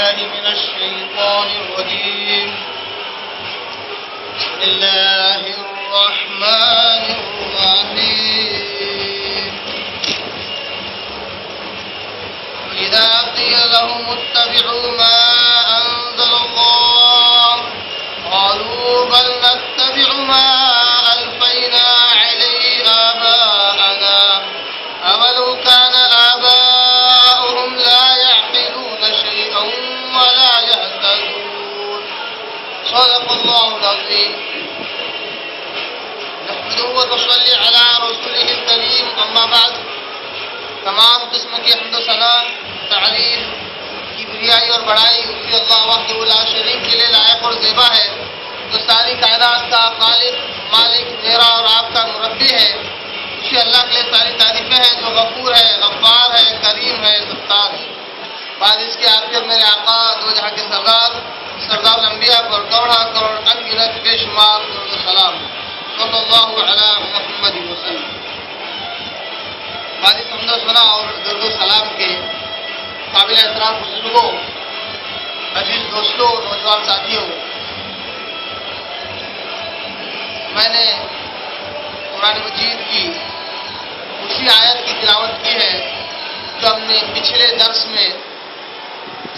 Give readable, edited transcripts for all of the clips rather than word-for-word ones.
بالله من الشيطان الرجيم. بسم الله الرحمن الرحيم. إذا قيل لهم اتبعوا ما أنزل الله قالوا بل نتبع ما ألفينا عليه آباءنا أولو كان آباؤهم لا يعقلون شيئا ولا يهتدون. صدق الله العظيم. نحمده ونصلي على رسوله الكريم. أما بعد، تمام قسم کی حمد و ثنا، تعریف، کبریائی اور بڑائی اسی اللہ وحدہ لا شریک کے لیے لائق اور زیبا ہے، جو ساری کائنات کا خالق، مالک، میرا اور آپ کا مربی ہے. اسی اللہ کے لیے ساری تعریفیں ہیں جو غفور ہے، غفار ہے، کریم ہے، ستار ہے. بعد اس کے آپ کے میرے آقا دو جہاں کے سردار الانبیاء پر کروڑا کروڑ انگنت بے شمار درود و سلام صلی اللہ علی محمد وسلم. بعد اس حمد و ثنا اور درود و سلام کے قابل احترام بزرگوں، عزیز دوستوں، نوجوان ساتھیوں، میں نے قرآن مجید کی اسی آیت کی تلاوت کی ہے جو ہم نے پچھلے درس میں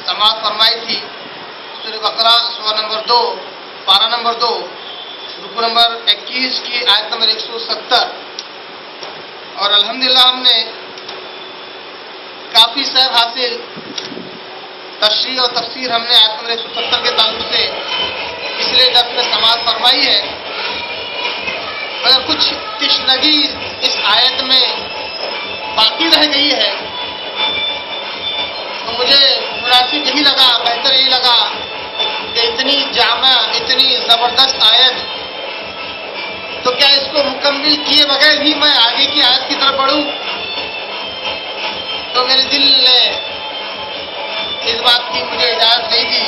سماعت فرمائی تھی. سورہ بقرہ سورہ نمبر 2 پارہ نمبر 2 رکوع نمبر 21 کی آیت نمبر 170. اور الحمدللہ ہم نے کافی سیر حاصل، تشریح اور تفسیر ہم نے آیت نمبر 170 کے تعلق سے پچھلے درس میں سماعت فرمائی ہے. مگر کچھ تشنگی اس آیت میں باقی رہ گئی ہے، تو مجھے مناسب یہی لگا، بہتر یہی لگا کہ اتنی جامع، اتنی زبردست آیت، تو کیا اس کو مکمل کیے بغیر ہی میں آگے کی آیت کی طرف بڑھوں؟ تو میرے دل نے اس بات کی مجھے اجازت نہیں دی.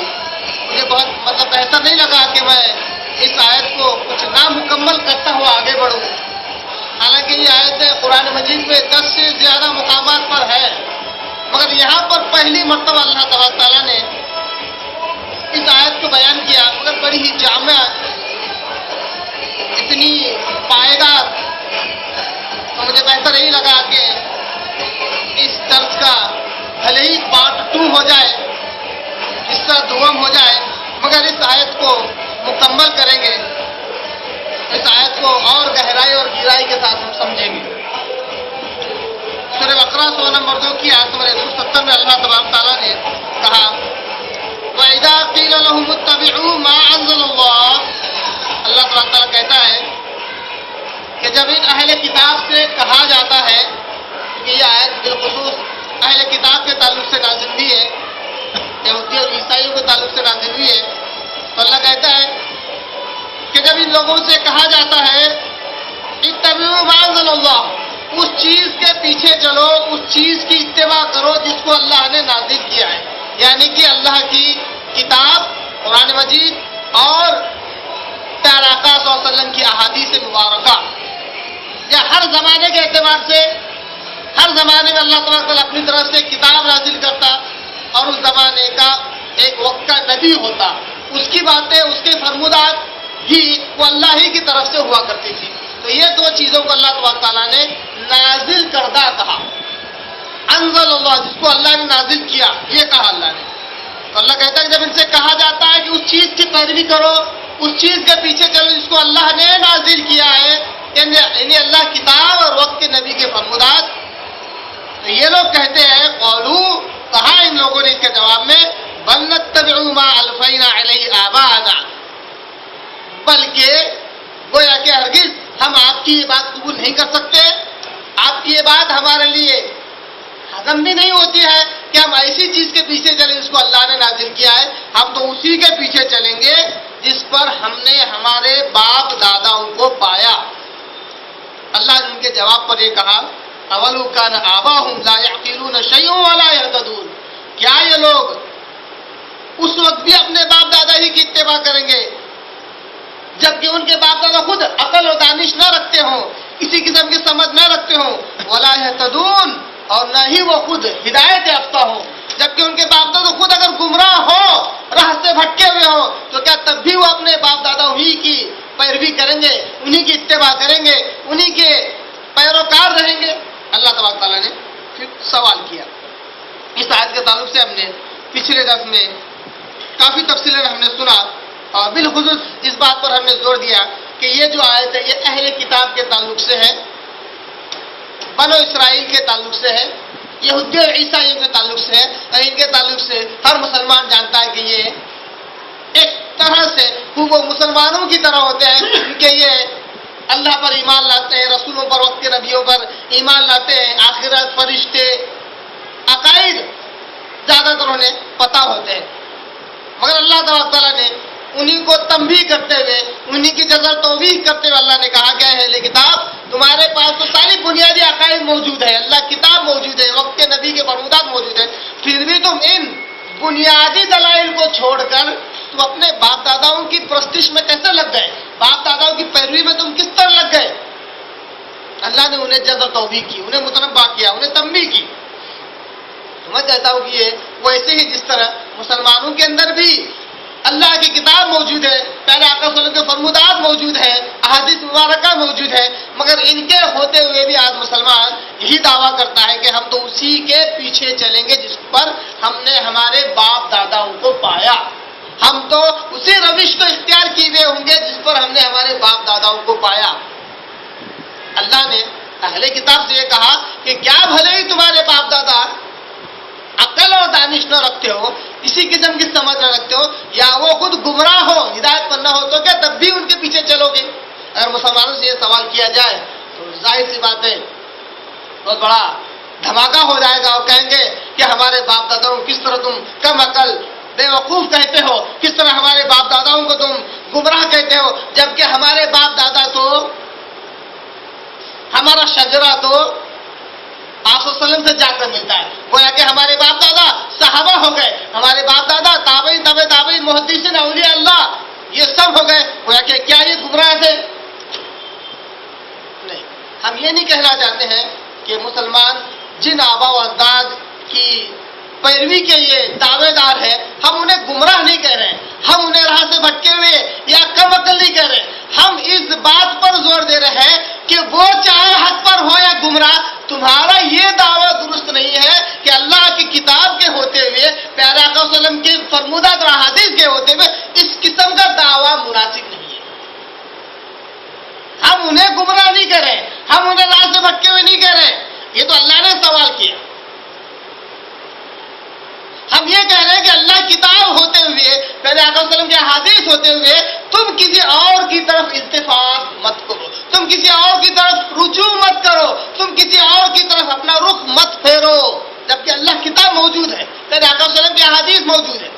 مجھے بہت ایسا نہیں لگا کہ میں اس آیت کو کچھ نامکمل کرتا ہوا آگے بڑھوں. حالانکہ یہ آیت قرآن مجید میں 10 سے زیادہ مقامات پر ہے، مگر یہاں پر پہلی مرتبہ اللہ تبارک تعالیٰ نے اس آیت کو بیان کیا، مگر بڑی ہی جامع، اتنی پائیدار. تو مجھے بہتر یہی لگا کہ اس درس کا بھلے ہی پارٹ 2 ہو جائے، حصہ دوم ہو جائے، مگر اس آیت کو مکمل کریں گے. اس آیت کو اور گہرائی اور گہرائی کے ساتھ ہم سمجھیں گے. سورہ بقرہ سورہ نمبر 2 کی آیت نمبر 170 میں اللہ تبارک تعالیٰ نے کہا وَإِذَا قِيلَ لَهُمُ اتَّبِعُوا مَا أَنزَلَ اللَّهُ. اللہ تبارک تعالیٰ کہتا ہے کہ جب ان اہل کتاب سے کہا جاتا ہے، کہ یہ آیت بالخصوص اہل کتاب کے تعلق سے نازل ہوئی ہے، یہودی اور عیسائیوں کے تعلق سے نازل ہوئی ہے، تو اللہ کہتا ہے کہ جب ان لوگوں سے کہا جاتا ہے اتبعوا ما انزل اللہ، اس چیز کے پیچھے چلو، اس چیز کی اتباع کرو جس کو اللہ نے نازل کیا ہے، یعنی کہ اللہ کی کتاب قرآن مجید اور پیارے آقا صلی اللہ علیہ وسلم کی احادیث مبارکہ. یا ہر زمانے کے اعتبار سے ہر زمانے میں اللہ تبارک تعالیٰ اپنی طرف سے کتاب نازل کرتا اور اس زمانے کا ایک وقت کا نبی ہوتا، اس کی باتیں، اس کے فرمودات ہی وہ اللہ ہی کی طرف سے ہوا کرتی تھی. تو یہ 2 چیزوں کو اللہ تبارک تعالیٰ نے نازل کردہ کہا. انزل اللہ، جس کو اللہ نے نازل کیا، یہ کہا اللہ نے. تو اللہ کہتا ہے کہ جب ان سے کہا جاتا ہے کہ اس چیز کی پیروی کرو، اس چیز کے پیچھے چلو جس کو اللہ نے نازل کیا ہے، یعنی اللہ کتاب اور وقت کے نبی کے فرمودات، تو یہ لوگ کہتے ہیں قولوا، کہا ان لوگوں نے اس کے جواب میں بل نتبع ما الفینا علیہ آباءنا، بلکہ گویا کہ ہرگز ہم آپ کی یہ بات قبول نہیں کر سکتے، آپ کی یہ بات ہمارے لیے ہضم بھی نہیں ہوتی ہے کہ ہم ایسی چیز کے پیچھے چلیں جس کو اللہ نے نازل کیا ہے. ہم تو اسی کے پیچھے چلیں گے جس پر ہم نے ہمارے باپ داداؤں کو پایا. اللہ نے ان کے جواب پر یہ کہا اولو کان آباؤہم لا یعقلون شیئا ولا یہتدون، کیا یہ لوگ اس وقت بھی اپنے باپ دادا ہی کی اتباع کریں گے جبکہ ان کے باپ دادا خود عقل و دانش نہ رکھتے ہوں، کسی قسم کی سمجھ نہ رکھتے ہوں، ولا یہتدون، اور نہ ہی وہ خود ہدایت یافتہ ہوں. جبکہ ان کے باپ دادا خود اگر گمراہ ہو، راہ سے بھٹکے ہوئے ہو، تو کیا تب بھی وہ اپنے باپ دادا ہی کی پیروی کریں گے، انہی کی اتباع کریں گے، انہی کے پیروکار رہیں گے؟ اللہ تبارک تعالیٰ نے پھر سوال کیا۔ اس آیت کے تعلق سے ہم نے پچھلے درس میں کافی تفصیل ہم نے سنا، اور بالخصوص اس بات پر ہم نے زور دیا کہ یہ جو آیت ہے یہ اہل کتاب کے تعلق سے ہے، بنو اسرائیل کے تعلق سے ہے، یہودی اور عیسائیوں کے تعلق سے ہے، اور ان کے تعلق سے ہر مسلمان جانتا ہے کہ یہ ایک طرح سے وہ مسلمانوں کی طرح ہوتے ہیں کہ یہ اللہ پر ایمان لاتے ہیں، رسولوں پر، وقت کے نبیوں پر ایمان لاتے ہیں، آخرت، فرشتے، عقائد زیادہ تر انہیں پتہ ہوتے ہیں، مگر اللہ تعالیٰ نے انہی کو تنبیہ کرتے ہوئے، انہی کی جزا توبیخ کرتے ہوئے اللہ نے کہا کہ اہل کتاب تمہارے پاس تو ساری بنیادی عقائد موجود ہے، اللہ کتاب موجود ہے، وقت کے نبی کے فرمودات موجود ہیں، پھر بھی تم ان بنیادی دلائل کو چھوڑ کر تم اپنے باپ داداؤں کی پرستش میں کیسے لگ گئے، باپ داداؤں کی پیروی میں تم کس طرح لگ گئے؟ اللہ نے انہیں جزا توبیخ کی، انہیں متنبہ کیا، انہیں تنبیہ کی۔ میں کہتا ہوں کہ یہ ویسے ہی جس طرح مسلمانوں کے اندر بھی اللہ کی کتاب موجود ہے، پہلے آقا صلی اللہ علیہ وسلم کے فرمودات موجود ہے، احادیث مبارکہ موجود ہے، مگر ان کے ہوتے ہوئے بھی آج مسلمان یہی دعویٰ کرتا ہے کہ ہم تو اسی کے پیچھے چلیں گے جس پر ہم نے ہمارے باپ داداؤں کو پایا، ہم تو اسی روش کو اختیار کیے ہوئے ہوں گے جس پر ہم نے ہمارے باپ داداؤں کو پایا۔ اللہ نے اہل کتاب سے یہ کہا کہ کیا بھلے ہی تمہارے باپ دادا عقل اور دانش نہ رکھتے ہو، اسی قسم کی سمجھ نہ رکھتے ہو، یا وہ خود گمراہ ہو، ہدایت پر نہ ہو، تو کیا تب بھی ان کے پیچھے چلو گے؟ اگر مسلمانوں سے یہ سوال کیا جائے تو ظاہر سی بات ہے بہت بڑا دھماکہ ہو جائے گا، اور کہیں گے کہ ہمارے باپ داداؤں کس طرح تم کم عقل بے وقوف کہتے ہو، کس طرح ہمارے باپ داداؤں کو تم گمراہ کہتے ہو، جبکہ ہمارے باپ دادا تو، ہمارا شجرہ تو آپ صلی اللہ علیہ وسلم سے جا کر ملتا ہے، گویا کہ ہمارے باپ دادا صحابہ ہو گئے، ہمارے باپ دادا تابعین تبع تابعین محدثین اولیاء اللہ یہ سب ہو گئے، گویا کہ کیا یہ گمراہ تھے؟ نہیں، ہم یہ نہیں کہنا چاہتے ہیں کہ مسلمان جن آبا و اجداد کی پیروی کے یہ دعوے دار ہے ہم انہیں گمراہ نہیں کہہ رہے ہیں، ہم انہیں راہ سے بھٹکے ہوئے یا کم عقل نہیں کہہ رہے، ہم اس بات پر زور دے رہے ہیں کہ وہ چاہے حق پر ہو یا گمراہ، تمہارا یہ دعویٰ درست نہیں ہے کہ اللہ کی کتاب کے ہوتے ہوئے، پیارے آقا صلی اللہ علیہ وسلم کے فرمودات اور احادیث کے ہوتے ہوئے اس قسم کا دعویٰ مناسب نہیں ہے۔ ہم انہیں گمراہ نہیں کہہ رہے، ہم انہیں راہ سے بھٹکے ہوئے نہیں کہہ رہے، یہ تو اللہ نے سوال کیا۔ ہم یہ کہہ رہے ہیں کہ اللہ کتاب ہوتے ہوئے، پہلے آقا صلی اللہ علیہ وسلم کے حدیث ہوتے ہوئے تم کسی اور کی طرف التفات مت کرو، تم کسی اور کی طرف رجوع مت کرو، تم کسی اور کی طرف اپنا رخ مت پھیرو، جبکہ اللہ کتاب موجود ہے، پہلے آقا صلی اللہ علیہ وسلم کے حدیث موجود ہے۔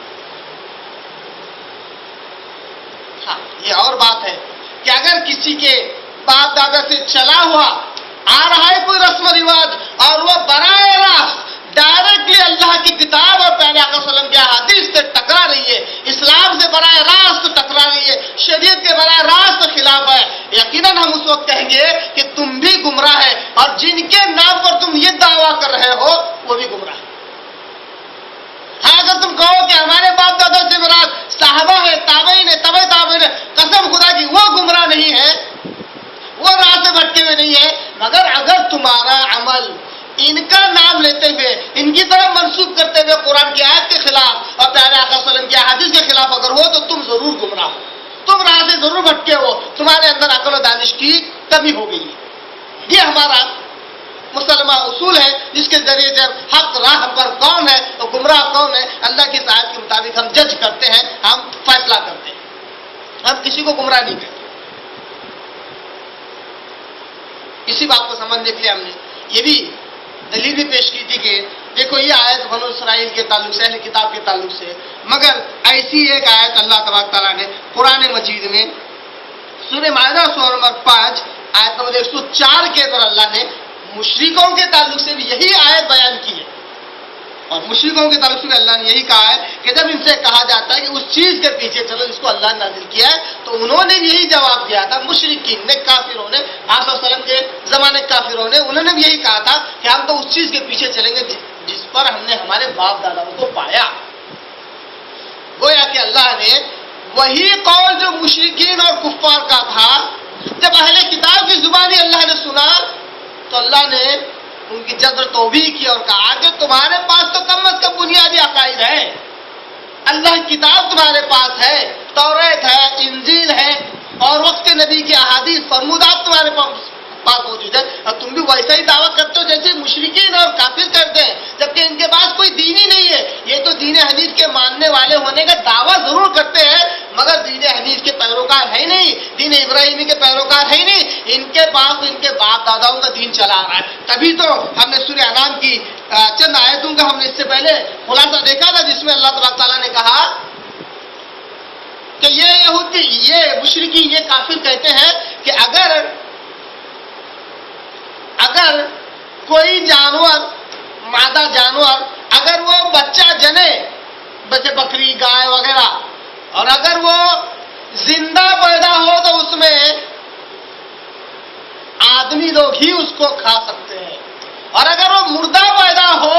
ہاں، یہ اور بات ہے کہ اگر کسی کے باپ دادا سے چلا ہوا آ رہا ہے کوئی رسم و رواج اور وہ براہ راست ڈائریکٹلی اللہ کی کتاب اور پیارے آقا صلی اللہ علیہ وسلم کے حدیث سے ٹکرا رہی ہے، اسلام سے براہ راست ٹکرا رہی ہے، شریعت کے براہ راست خلاف ہے، یقیناً ہم اس وقت کہیں گے کہ تم بھی گمراہ ہے، اور جن کے نام پر تم یہ دعویٰ کر رہے ہو وہ بھی گمراہ ہے۔ ہاں، اگر تم کہو کہ ہمارے باپ دادا سے مراد صحابہ ہے، تابعین ہے، تبع تابعین ہے، قسم خدا کی وہ گمراہ نہیں ہے، وہ راہ سے بھٹکے ہوئے نہیں ہے، مگر اگر تمہارا عمل ان کا نام لیتے ہوئے، ان کی طرف منسوب کرتے ہوئے قرآن کی آیت کے خلاف اور پیارے آقا صلی اللہ علیہ وسلم کی حدیث کے خلاف اگر ہو تو تم ضرور گمراہ ہو، تم راہ سے ضرور بھٹکے ہو، تمہارے اندر عقل و دانش کی کمی ہو گئی ہے۔ یہ ہمارا مسلمہ اصول ہے جس کے ذریعے سے حق راہ پر کون ہے اور گمراہ کون ہے اللہ کی آیت کے مطابق ہم جج کرتے ہیں، ہم فیصلہ کرتے ہیں، ہم کسی کو گمراہ نہیں کرتے۔ اسی بات کو سمجھنے کے لیے ہم نے یہ بھی دلیل بھی پیش کی تھی کہ دیکھو یہ آیت بنو اسرائیل کے تعلق سے، اہل کتاب کے تعلق سے، مگر ایسی ایک آیت اللہ تبارک تعالیٰ نے قرآن مجید میں سورہ مائدہ سورہ نمبر 5 آیت نمبر 104 کے اندر اللہ نے مشرکوں کے تعلق سے بھی یہی آیت بیان کی ہے، اور مشرکوں کے تعلق سے بھی اللہ نے یہی کہا ہے کہ جب ان سے کہا جاتا ہے کہ اس چیز کے پیچھے چلو جس کو اللہ نے نازل کیا ہے، تو انہوں نے بھی یہی جواب دیا تھا، مشرکین نے، کافروں نے، آپ صلی اللہ علیہ وسلم کے زمانے کافروں نے، انہوں نے بھی یہی کہا تھا کہ ہم تو اس چیز کے پیچھے چلیں گے جس پر ہم نے ہمارے باپ داداؤں کو پایا. گویا کہ اللہ نے وہی قول جو مشرکین اور کفار کا تھا، جب اہل کتاب کی زبانی اللہ نے سنا تو اللہ نے ان کی جذر توبیخ کی اور کہا کہ تمہارے پاس تو کم از کم بنیادی عقائد ہے، اللہ کی کتاب تمہارے پاس ہے، توریت ہے، انجیل ہے، اور وقت کے نبی کی احادیث فرمودات تمہارے پاس موجود ہے، اور تم بھی ویسا ہی دعویٰ کرتے ہو جیسے مشرکین اور کافر کرتے ہیں، جبکہ ان کے پاس کوئی دین ہی نہیں ہے. یہ تو دین حنیف کے ماننے والے ہونے کا دعویٰ ضرور کرتے ہیں مگر دین حنیف کے پیروکار ہے ہی نہیں، دین ابراہیمی کے پیروکار ہے ہی نہیں. ان کے پاس ان کے باپ داداؤں کا دین چلا آ رہا ہے. تبھی تو ہم نے سورہ انعام کی چند آیتوں کا ہم نے اس سے پہلے خلاصہ دیکھا تھا، جس میں اللہ تبارک تعالیٰ نے کہا کہ یہ یہودی، یہ مشرکی، یہ کافر کہتے ہیں کہ اگر کوئی جانور، مادہ جانور، اگر وہ بچہ جنے، بچے بکری، گائے وغیرہ، اور اگر وہ زندہ پیدا ہو تو اس میں آدمی لوگ ہی اس کو کھا سکتے ہیں، اور اگر وہ مردہ پیدا ہو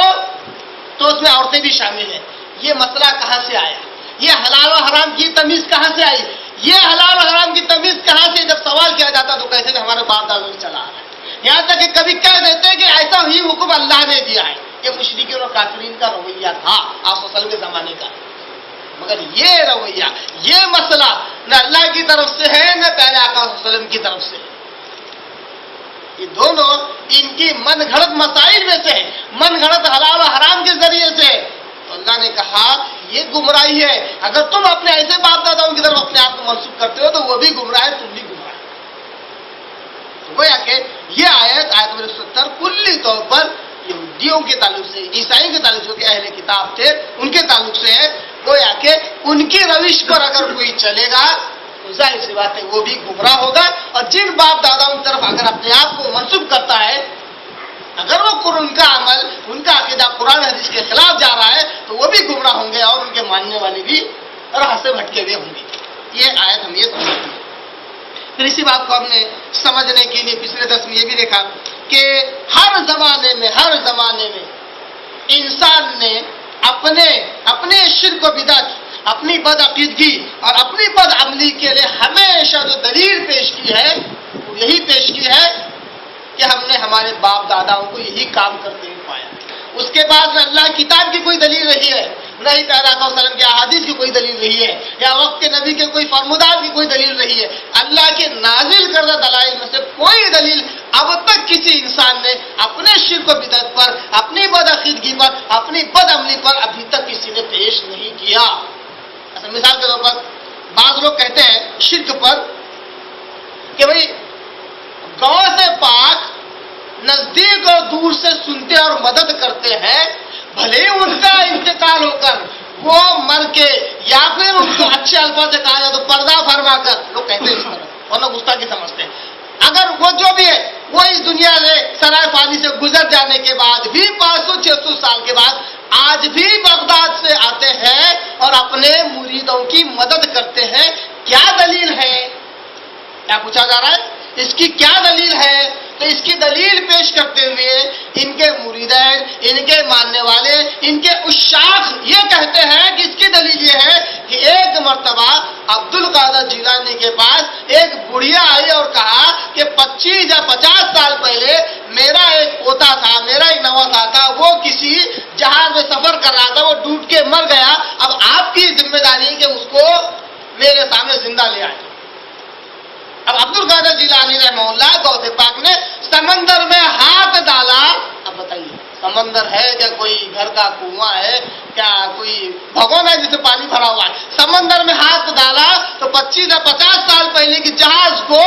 تو اس میں عورتیں بھی شامل ہیں. یہ مسئلہ کہاں سے آیا؟ یہ حلال و حرام کی تمیز کہاں سے آئی؟ یہ حلال و حرام کی تمیز کہاں سے؟ جب سوال کیا جاتا تو کہتے کہ ہمارے باپ دادوں سے چلا آ رہا ہے. یہاں تک کہ کبھی کہہ دیتے کہ ایسا ہی حکم اللہ نے دیا ہے. یہ مشرکین اور کافرین کا رویہ تھا آپ صلی اللہ علیہ وسلم کے زمانے کا. مگر یہ رویہ، یہ مسئلہ نہ اللہ کی طرف سے ہے نہ پہلے آقا صلی اللہ علیہ وسلم کی طرف سے. یہ دونوں ان کی من گھڑت مسائل میں سے، من گھڑت حلال و حرام کے ذریعے سے. تو اللہ نے کہا یہ گمراہی ہے. اگر تم اپنے ایسے باپ داداؤں کی طرف اپنے آپ کو منسوب کرتے ہو تو وہ بھی گمراہ ہے، تم بھی گمراہ ہے. تو گویا کہ یہ آیت نمبر 70 کلی طور پر یہودیوں کے تعلق سے، عیسائیوں کے تعلق سے، کہ اہل کتاب تھے ان کے تعلق سے ہے. گویا کہ ان کی روش پر اگر کوئی چلے گا تو ظاہر سی بات ہے وہ بھی گمراہ ہوگا. اور جن باپ داداؤں کی طرف اگر اپنے آپ کو منسوب کرتا ہے، اگر وہ ان کا عمل، ان کا عقیدہ قرآن حدیث کے خلاف جا رہا ہے تو وہ بھی گمراہ ہوں گے اور ان کے ماننے والے بھی راہ سے بھٹکے ہوئے ہوں گے. یہ آیت ہم یہ سمجھتے ہیں. پھر اسی بات کو ہم نے سمجھنے کے لیے پچھلے درس میں یہ بھی دیکھا کہ ہر زمانے میں انسان نے اپنے شرک و بدعت، اپنی بد عقیدگی اور اپنی بد عملی کے لیے ہمیشہ جو دلیل پیش کی ہے وہ یہی پیش کی ہے کہ ہم نے ہمارے باپ داداؤں کو یہی کام کرتے ہوئے پایا. اس کے بعد نہ اللہ کتاب کی کوئی دلیل رہی ہے، نہ ہی پیغمبر صلی اللہ علیہ وسلم کی احادیث کی کوئی دلیل رہی ہے، یا وقت کے نبی کے کوئی فرمودات کی کوئی دلیل رہی ہے. اللہ کے نازل کردہ دلائل میں سے کوئی دلیل اب تک کسی انسان نے اپنے شرک و بدعت پر، اپنی بد عقیدگی پر، اپنی بد عملی پر ابھی تک کسی نے پیش نہیں کیا. مثال کے طور پر بعض لوگ کہتے ہیں شرک پر کہ بھئی گاؤں سے پاک نزدیک اور دور سے سنتے اور مدد کرتے ہیں، بھلے ان کا انتقال ہو کر، وہ مر کے، یا پھر ان کو اچھے الفاظ سے کہا جائے تو پردہ فرما کر. لوگ کہتے ہیں اس طرح، ورنہ گستاخی سمجھتے ہیں. اگر وہ جو بھی ہے وہ اس دنیا سے سرائے فانی سے گزر جانے کے بعد بھی 500-600 سال کے بعد آج بھی بغداد سے آتے ہیں اور اپنے مریدوں کی مدد کرتے ہیں، کیا دلیل ہے؟ کیا پوچھا جا رہا ہے؟ اس کی کیا دلیل ہے؟ تو اس کی دلیل پیش کرتے ہوئے ان کے مریدین، ان کے ماننے والے، ان کے عشاق یہ کہتے ہیں کہ اس کی دلیل یہ ہے کہ ایک مرتبہ عبد القادر جیلانی کے پاس ایک بڑھیا آئی اور کہا کہ 25 یا 50 سال پہلے میرا ایک پوتا تھا، میرا ایک نواسا تھا، وہ کسی جہاز میں سفر کر رہا تھا، وہ ڈوب کے مر گیا. اب آپ کی ذمہ داری ہے کہ اس کو میرے سامنے زندہ لے آئے. اب عبد القادر جیلانی رحمہ اللہ غوث پاک نے سمندر میں ہاتھ ڈالا. اب بتائیے سمندر ہے کیا کوئی گھر کا کنواں ہے؟ کیا کوئی بھگونا ہے جس سے پانی بھرا ہوا ہے؟ سمندر میں ہاتھ ڈالا تو 25 یا 50 سال پہلے کی جہاز کو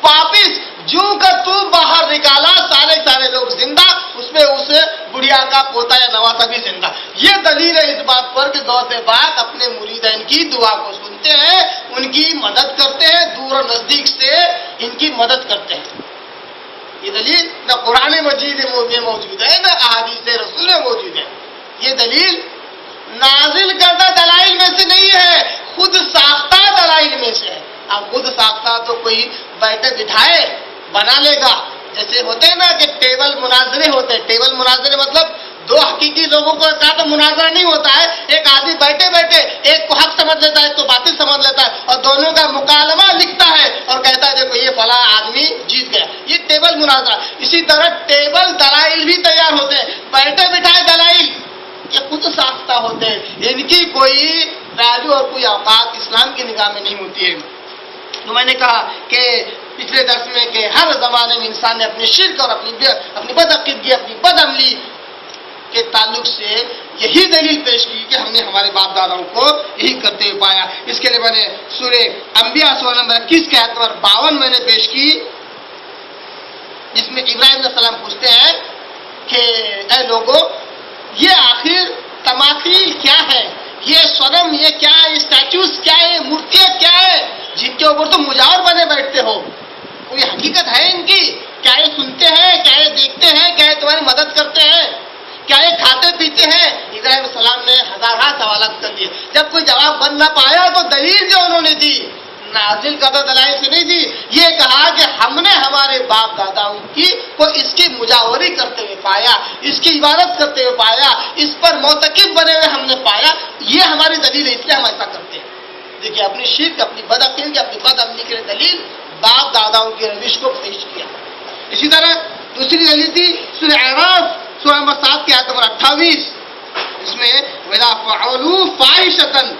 واپس جو کا تو باہر نکالا، سارے لوگ زندہ، اس میں اس بڑھیا کا پوتا یا نواسا بھی زندہ. یہ دلیل ہے اس بات پر کہ غوث پاک اپنے مریدین کی دعا کو سنتے ہیں، ان کی مدد کرتے ہیں، دور اور نزدیک سے ان کی مدد کرتے ہیں. یہ دلیل نہ قرآن مجید میں موجود ہے نہ احادیث رسول میں موجود ہے. یہ دلیل نازل کردہ دلائل میں سے نہیں ہے، خود ساختہ دلائل میں سے ہے. اب خود ساختہ تو کوئی بیٹھے بٹھائے بنا لے گا. جیسے ہوتے ہیں نا کہ ٹیبل مناظرے ہوتے ہیں. ٹیبل مناظرے مطلب دو حقیقی لوگوں کو کا تو مناظرہ نہیں ہوتا ہے، ایک آدمی بیٹھے بیٹھے ایک کو حق سمجھ لیتا ہے، ایک کو باطل سمجھ لیتا ہے، اور دونوں کا مکالمہ لکھتا ہے اور کہتا ہے دیکھو یہ فلاں آدمی جیت گیا، یہ ٹیبل مناظرہ۔ اسی طرح ٹیبل دلائل بھی تیار ہوتے ہیں، بیٹھے بٹھائے دلائل یہ خود ساختہ ہوتے ہیں، ان کی کوئی ویلیو اور کوئی اوقات اسلام کی نگاہ میں نہیں ہوتی ہے۔ تو میں نے کہا کہ پچھلے درس میں کہ ہر زمانے میں انسان نے اپنے شرک اور اپنی بدعقیدگی، اپنی بدعملی کے تعلق سے یہی دلیل پیش کی کہ ہم نے ہمارے باپ داداؤں کو یہی کرتے ہوئے پایا۔ اس کے لیے میں نے سورہ انبیاء سورہ نمبر 21 کے آیت نمبر 52 میں نے پیش کی، جس میں ابراہیم علیہ السلام پوچھتے ہیں کہ اے لوگو، یہ آخر تماثیل کیا ہے، یہ سنم یہ کیا ہے، یہ اسٹیچوز کیا ہے، یہ مورتیاں کیا ہے جن کے اوپر تم مجاور بنے بیٹھتے ہو؟ کوئی حقیقت ہے ان کی؟ کیا یہ سنتے ہیں، کیا یہ دیکھتے ہیں، کیا یہ تمہاری مدد کرتے ہیں، کیا یہ کھاتے پیتے ہیں؟ ابراہیم علیہ السلام نے ہزارہ سوالات کر دیے، جب کوئی جواب بن نہ پایا تو دلیل جو انہوں نے دی نازل کردہ دلائل سے نہیں دی، یہ کہا کہ ہم نے ہمارے باپ داداؤں کی کو اس کی مجاوری کرتے ہوئے پایا، اس کی عبادت کرتے ہوئے پایا، اس پر معتکف بنے ہوئے ہم نے پایا، یہ ہماری دلیل ہے، اس لیے ہم ایسا کرتے ہیں۔ دیکھیے اپنی شرک، اپنی بدعقیدگی، اپنی بدعملی کے لیے دلیل باپ داداؤں کی روش کو پیش کیا۔ اسی طرح دوسری دلیل تھی سورہ اعراف سورہ نمبر 7 کی آیت نمبر 28، اس میں وَإِذَا فَعَلُوا فَاحِشَةً،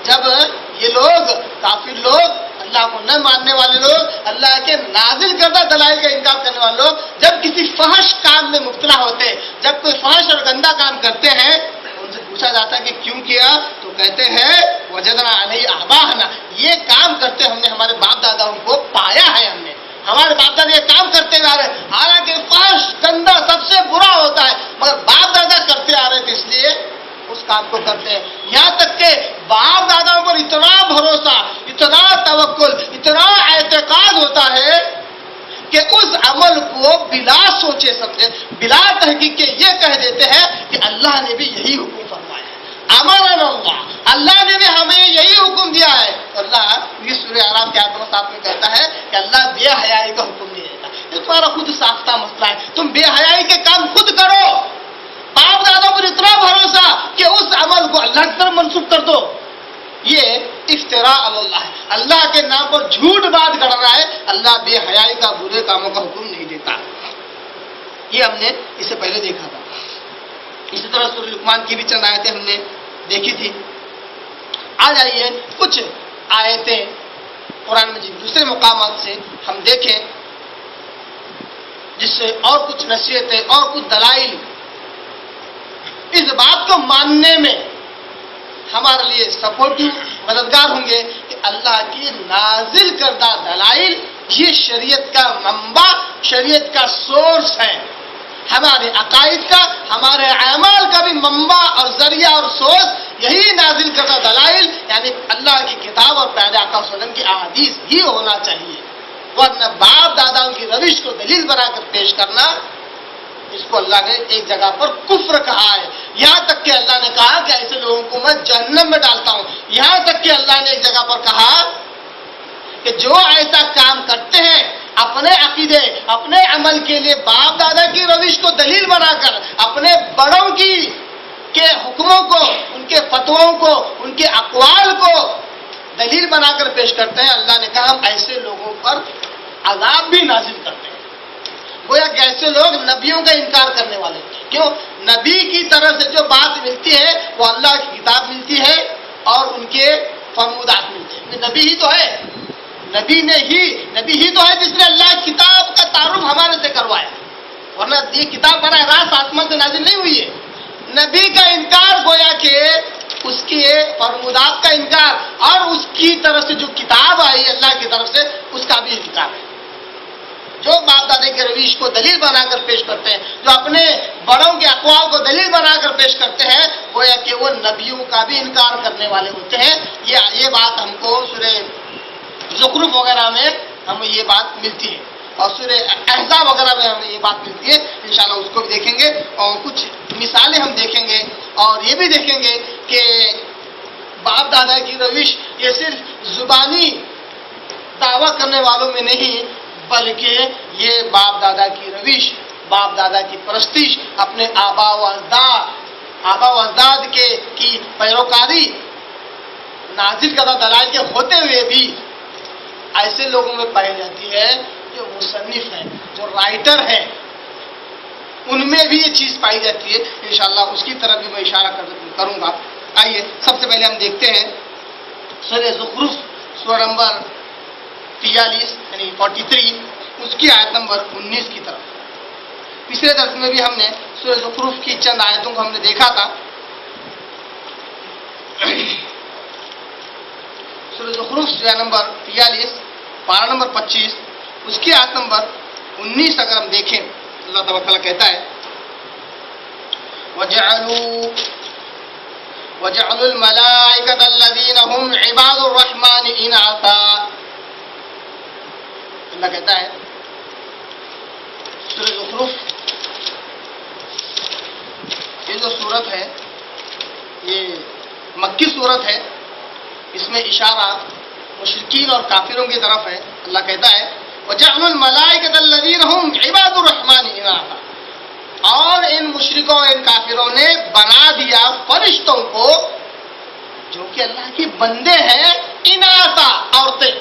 جب یہ لوگ کافر لوگ، اللہ کو نہ ماننے والے لوگ، اللہ کے نازل کردہ دلائل کا انکار کرنے والے لوگ جب کسی فحش کام میں مبتلا ہوتے، جب کوئی فحش اور گندا کام کرتے ہیں، ان سے پوچھا جاتا ہے کہ کیوں کیا، تو کہتے ہیں وجدنا علیہ آباءنا، یہ کام کرتے ہم نے ہمارے باپ داداؤں کو پایا ہے، ہم نے ہمارے باپ دادا یہ کام کرتے ہوئے آ رہے ہیں، حالانکہ فحش گندا سب سے برا ہوتا ہے، مگر باپ دادا کرتے آ رہے تھے اس لیے اس کام کو کرتے ہیں۔ یہاں تک کہ باپ داداؤں پر اتنا بھروسہ، اتنا توکل، اتنا اعتقاد ہوتا ہے کہ اس عمل کو بلا سوچے سمجھے، بلا تحقیق کے یہ کہہ دیتے ہیں کہ اللہ نے بھی یہی حکم فرمایا ہے، امرنا اللہ، اللہ نے بھی ہمیں یہی حکم دیا ہے۔ اللہ یہ سورہ اعراف کے آیت نمبر 7 میں کہتا ہے کہ اللہ بے حیائی کا حکم نہیں دیتا، یہ تمہارا خود ساختہ مسئلہ ہے، تم بے حیائی کے کام خود کرو۔ باپ دادا پر اتنا بھروسہ کہ اس عمل کو اللہ کی طرف منسوخ کر دو، یہ افتراء علی اللہ ہے، اللہ کے نام پر جھوٹ بات گڑ رہا ہے۔ اللہ بے حیائی کا، برے کاموں کا حکم نہیں دیتا، یہ ہم نے اس سے پہلے دیکھا تھا۔ اسی طرح سورہ لقمان کی بھی چند آیتیں ہم نے دیکھی تھی۔ آج آئیے کچھ آیتیں قرآن مجید دوسرے مقامات سے ہم دیکھیں، جس سے اور کچھ نصیحتیں اور کچھ دلائل اس بات کو ماننے میں ہمارے لیے سپورٹو مددگار ہوں گے کہ اللہ کی نازل کردہ دلائل یہ شریعت کا منبع، شریعت کا سورس ہے، ہمارے عقائد کا، ہمارے اعمال کا بھی منبع اور ذریعہ اور سورس یہی نازل کردہ دلائل، یعنی اللہ کی کتاب اور پیارے آقا صلی اللہ علیہ وسلم کی احادیث ہی ہونا چاہیے، ورنہ باپ داداؤں کی روش کو دلیل بنا کر پیش کرنا، اس کو اللہ نے ایک جگہ پر کفر کہا ہے، یہاں تک کہ اللہ نے کہا کہ ایسے لوگوں کو میں جہنم میں ڈالتا ہوں، یہاں تک کہ اللہ نے ایک جگہ پر کہا کہ جو ایسا کام کرتے ہیں اپنے عقیدے، اپنے عمل کے لیے باپ دادا کی روش کو دلیل بنا کر، اپنے بڑوں کے حکموں کو، ان کے فتووں کو، ان کے اقوال کو دلیل بنا کر پیش کرتے ہیں، اللہ نے کہا ہم ایسے لوگوں پر عذاب بھی نازل کرتے ہیں۔ گویا کہ ایسے لوگ نبیوں کا انکار کرنے والے، کیوں؟ نبی کی طرف سے جو بات ملتی ہے وہ اللہ کی کتاب ملتی ہے اور ان کے فرمودات ملتے ہیں، نبی ہی تو ہے، نبی ہی تو ہے جس نے اللہ کی کتاب کا تعارف ہمارے سے کروایا، ورنہ یہ کتاب براہ راست آسمان سے نازل نہیں ہوئی ہے۔ نبی کا انکار گویا کہ اس کے فرمودات کا انکار اور اس کی طرف سے جو کتاب آئی اللہ کی طرف سے اس کا بھی انکار ہے۔ جو باپ دادے کے رویش کو دلیل بنا کر پیش کرتے ہیں، جو اپنے بڑوں کے اقوال کو دلیل بنا کر پیش کرتے ہیں، گویا کہ وہ نبیوں کا بھی انکار کرنے والے ہوتے ہیں۔ یہ بات ہم کو سورہ زخرف وغیرہ میں ہمیں یہ بات ملتی ہے اور سورہ احزاب وغیرہ میں ہمیں یہ بات ملتی ہے، انشاءاللہ اس کو بھی دیکھیں گے اور کچھ مثالیں ہم دیکھیں گے اور یہ بھی دیکھیں گے کہ باپ دادا کی روش یہ صرف زبانی دعویٰ کرنے والوں میں نہیں بلکہ یہ باپ دادا کی روش باپ دادا کی پرستش، اپنے آبا و اجداد کی پیروکاری نازل کردہ دلائل کے ہوتے ہوئے بھی ایسے لوگوں میں پائی جاتی ہے جو مصنف ہیں، جو رائٹر ہیں، ان میں بھی یہ چیز پائی جاتی ہے. انشاءاللہ اس کی طرف بھی میں اشارہ کروں گا. آئیے سب سے پہلے ہم دیکھتے ہیں سورہ زخرف سورہ نمبر 43 یعنی 43 اس کی آیت نمبر 19 کی طرف. پچھلے درس میں بھی ہم نے سورہ زخرف کی چند آیتوں کو ہم نے دیکھا تھا. سورہ زخرف سورہ نمبر 43 پارہ نمبر 25 اس کی آیت نمبر 19 اگر ہم دیکھیں اللہ تبارک تعالیٰ کہتا ہے وَجَعَلُوا الْمَلَائِكَةَ الَّذِينَ هُمْ عِبَادُ الرَّحْمَنِ إِنَاثًا. اللہ کہتا ہے سورہ زخرف یہ جو سورت ہے یہ مکی سورت ہے. اس میں اشارہ مشرکین اور کافروں کی طرف ہے. اللہ کہتا ہے وَجَعَلُوا الْمَلَائِكَةَ الَّذِينَ هُمْ عِبَادُ الرَّحْمَنِ إِنَاثًا. اور ان مشرکوں ان کافروں نے بنا دیا فرشتوں کو جو کہ اللہ کے بندے ہیں اناثا عورتیں.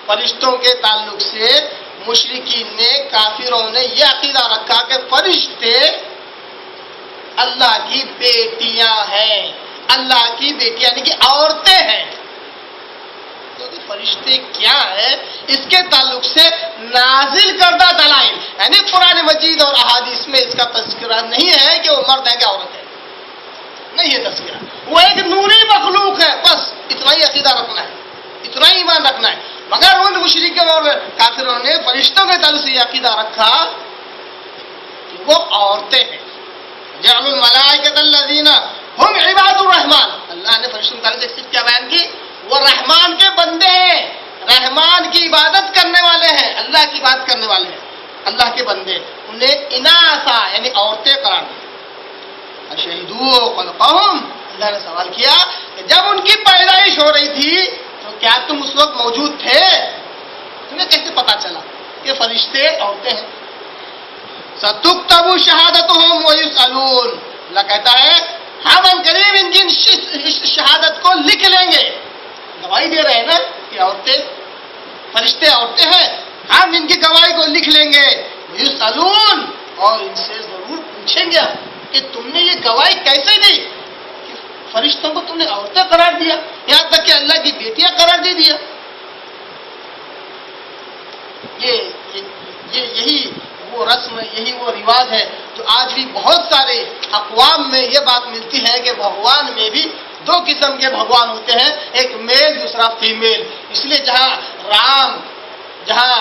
فرشتوں کے تعلق سے مشرکین نے کافروں نے یہ عقیدہ رکھا کہ فرشتے اللہ کی بیٹیاں ہیں. اللہ کی بیٹیاں یعنی کہ عورتیں ہیں. فرشتے کیا ہیں اس کے تعلق سے نازل کردہ دلائل یعنی قرآن مجید اور احادیث میں اس کا تذکرہ نہیں ہے کہ وہ مرد ہے کہ عورت ہے. نہیں ہے تذکرہ. وہ ایک نوری مخلوق ہے. بس اتنا ہی عقیدہ رکھنا ہے, اتنا ہی ایمان رکھنا ہے. مگر ان مشرکوں اور کافروں نے فرشتوں کے تعلق سے یہ عقیدہ رکھا کہ وہ عورتیں ہیں. جعلوا الملائکۃ الذین ہم عباد الرحمن. اللہ نے فرشتوں کے تعلق سے کیا بیان کی؟ وہ رحمان کے بندے ہیں, رحمان کی عبادت کرنے والے ہیں, اللہ کی عبادت کرنے والے ہیں, اللہ کے بندے. انہیں اناثا یعنی عورتیں قرار دیا. اشہدوا خلقہم. اللہ نے سوال کیا کہ جب ان کی پیدائش ہو رہی تھی تو کیا تم اس وقت موجود تھے؟ تمہیں کیسے پتا چلا کہ فرشتے عورتیں ہیں؟ ستکتب شہادتہم ویسألون. اللہ کہتا ہے ہم ان قریب ان کی شہادت کو لکھ لیں گے. گواہی دے رہے ہیں نا کہ عورتیں فرشتے عورتیں ہیں, ہم ان کی گواہی کو لکھ لیں گے. یسألون اور ان سے ضرور پوچھیں گے کہ تم نے یہ گواہی کیسے دی کہ فرشتوں کو تم نے عورتیں قرار دیا, یہاں تک کہ اللہ کی بیٹیاں قرار دے دیا. یہی وہ رسم ہے, یہی وہ رواج ہے جو آج بھی بہت سارے اقوام میں یہ بات ملتی ہے کہ بھگوان میں بھی دو قسم کے بھگوان ہوتے ہیں, ایک میل دوسرا فیمیل. اس لیے جہاں رام, جہاں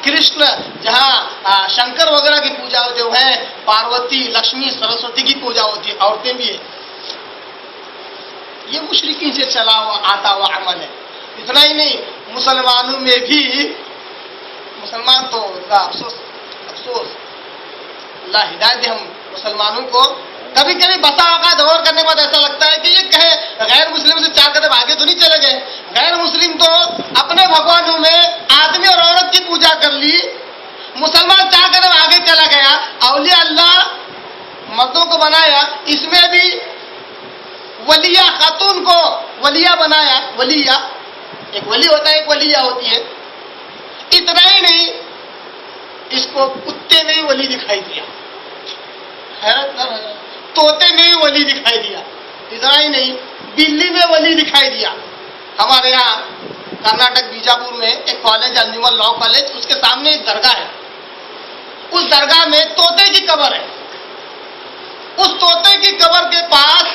کرشن, جہاں شنکر وغیرہ کی پوجا ہوتی ہے وہ ہیں پاروتی, لکشمی, سرسوتی کی پوجا ہوتی ہے, عورتیں بھی ہیں. یہ مشرکین سے چلا ہوا آتا ہوا عمل ہے. اتنا ہی نہیں, مسلمانوں میں بھی, مسلمان تو افسوس اللہ ہدایت دے ہم مسلمانوں کو, کبھی کبھی بسا اوقات غور کرنے کے بعد ایسا لگتا ہے کہ یہ کہے غیر مسلم سے 4 قدم آگے تو نہیں چلے گئے. غیر مسلم تو اپنے بھگوانوں میں آدمی اور عورت کی پوجا کر لی, مسلمان 4 قدم آگے چلا گیا, اولیاء اللہ مردوں کو بنایا, اس میں بھی ولیہ خاتون کو ولیہ بنایا. ولیہ ایک ولی ہوتا ہے, ایک ولیہ ہوتی ہے. اتنا ہی نہیں, اس کو کتے میں ولی دکھائی دیا, حیرت نہ ہے, طوطے میں بھی ولی دکھائی دیا. اتنا ہی نہیں, بلی میں ولی دکھائی دیا. ہمارے یہاں کرناٹک بیجاپور میں ایک کالج انجمن لا کالج, اس کے سامنے ایک درگاہ ہے. اس درگاہ میں طوطے کی قبر ہے. اس طوطے کی قبر کے پاس,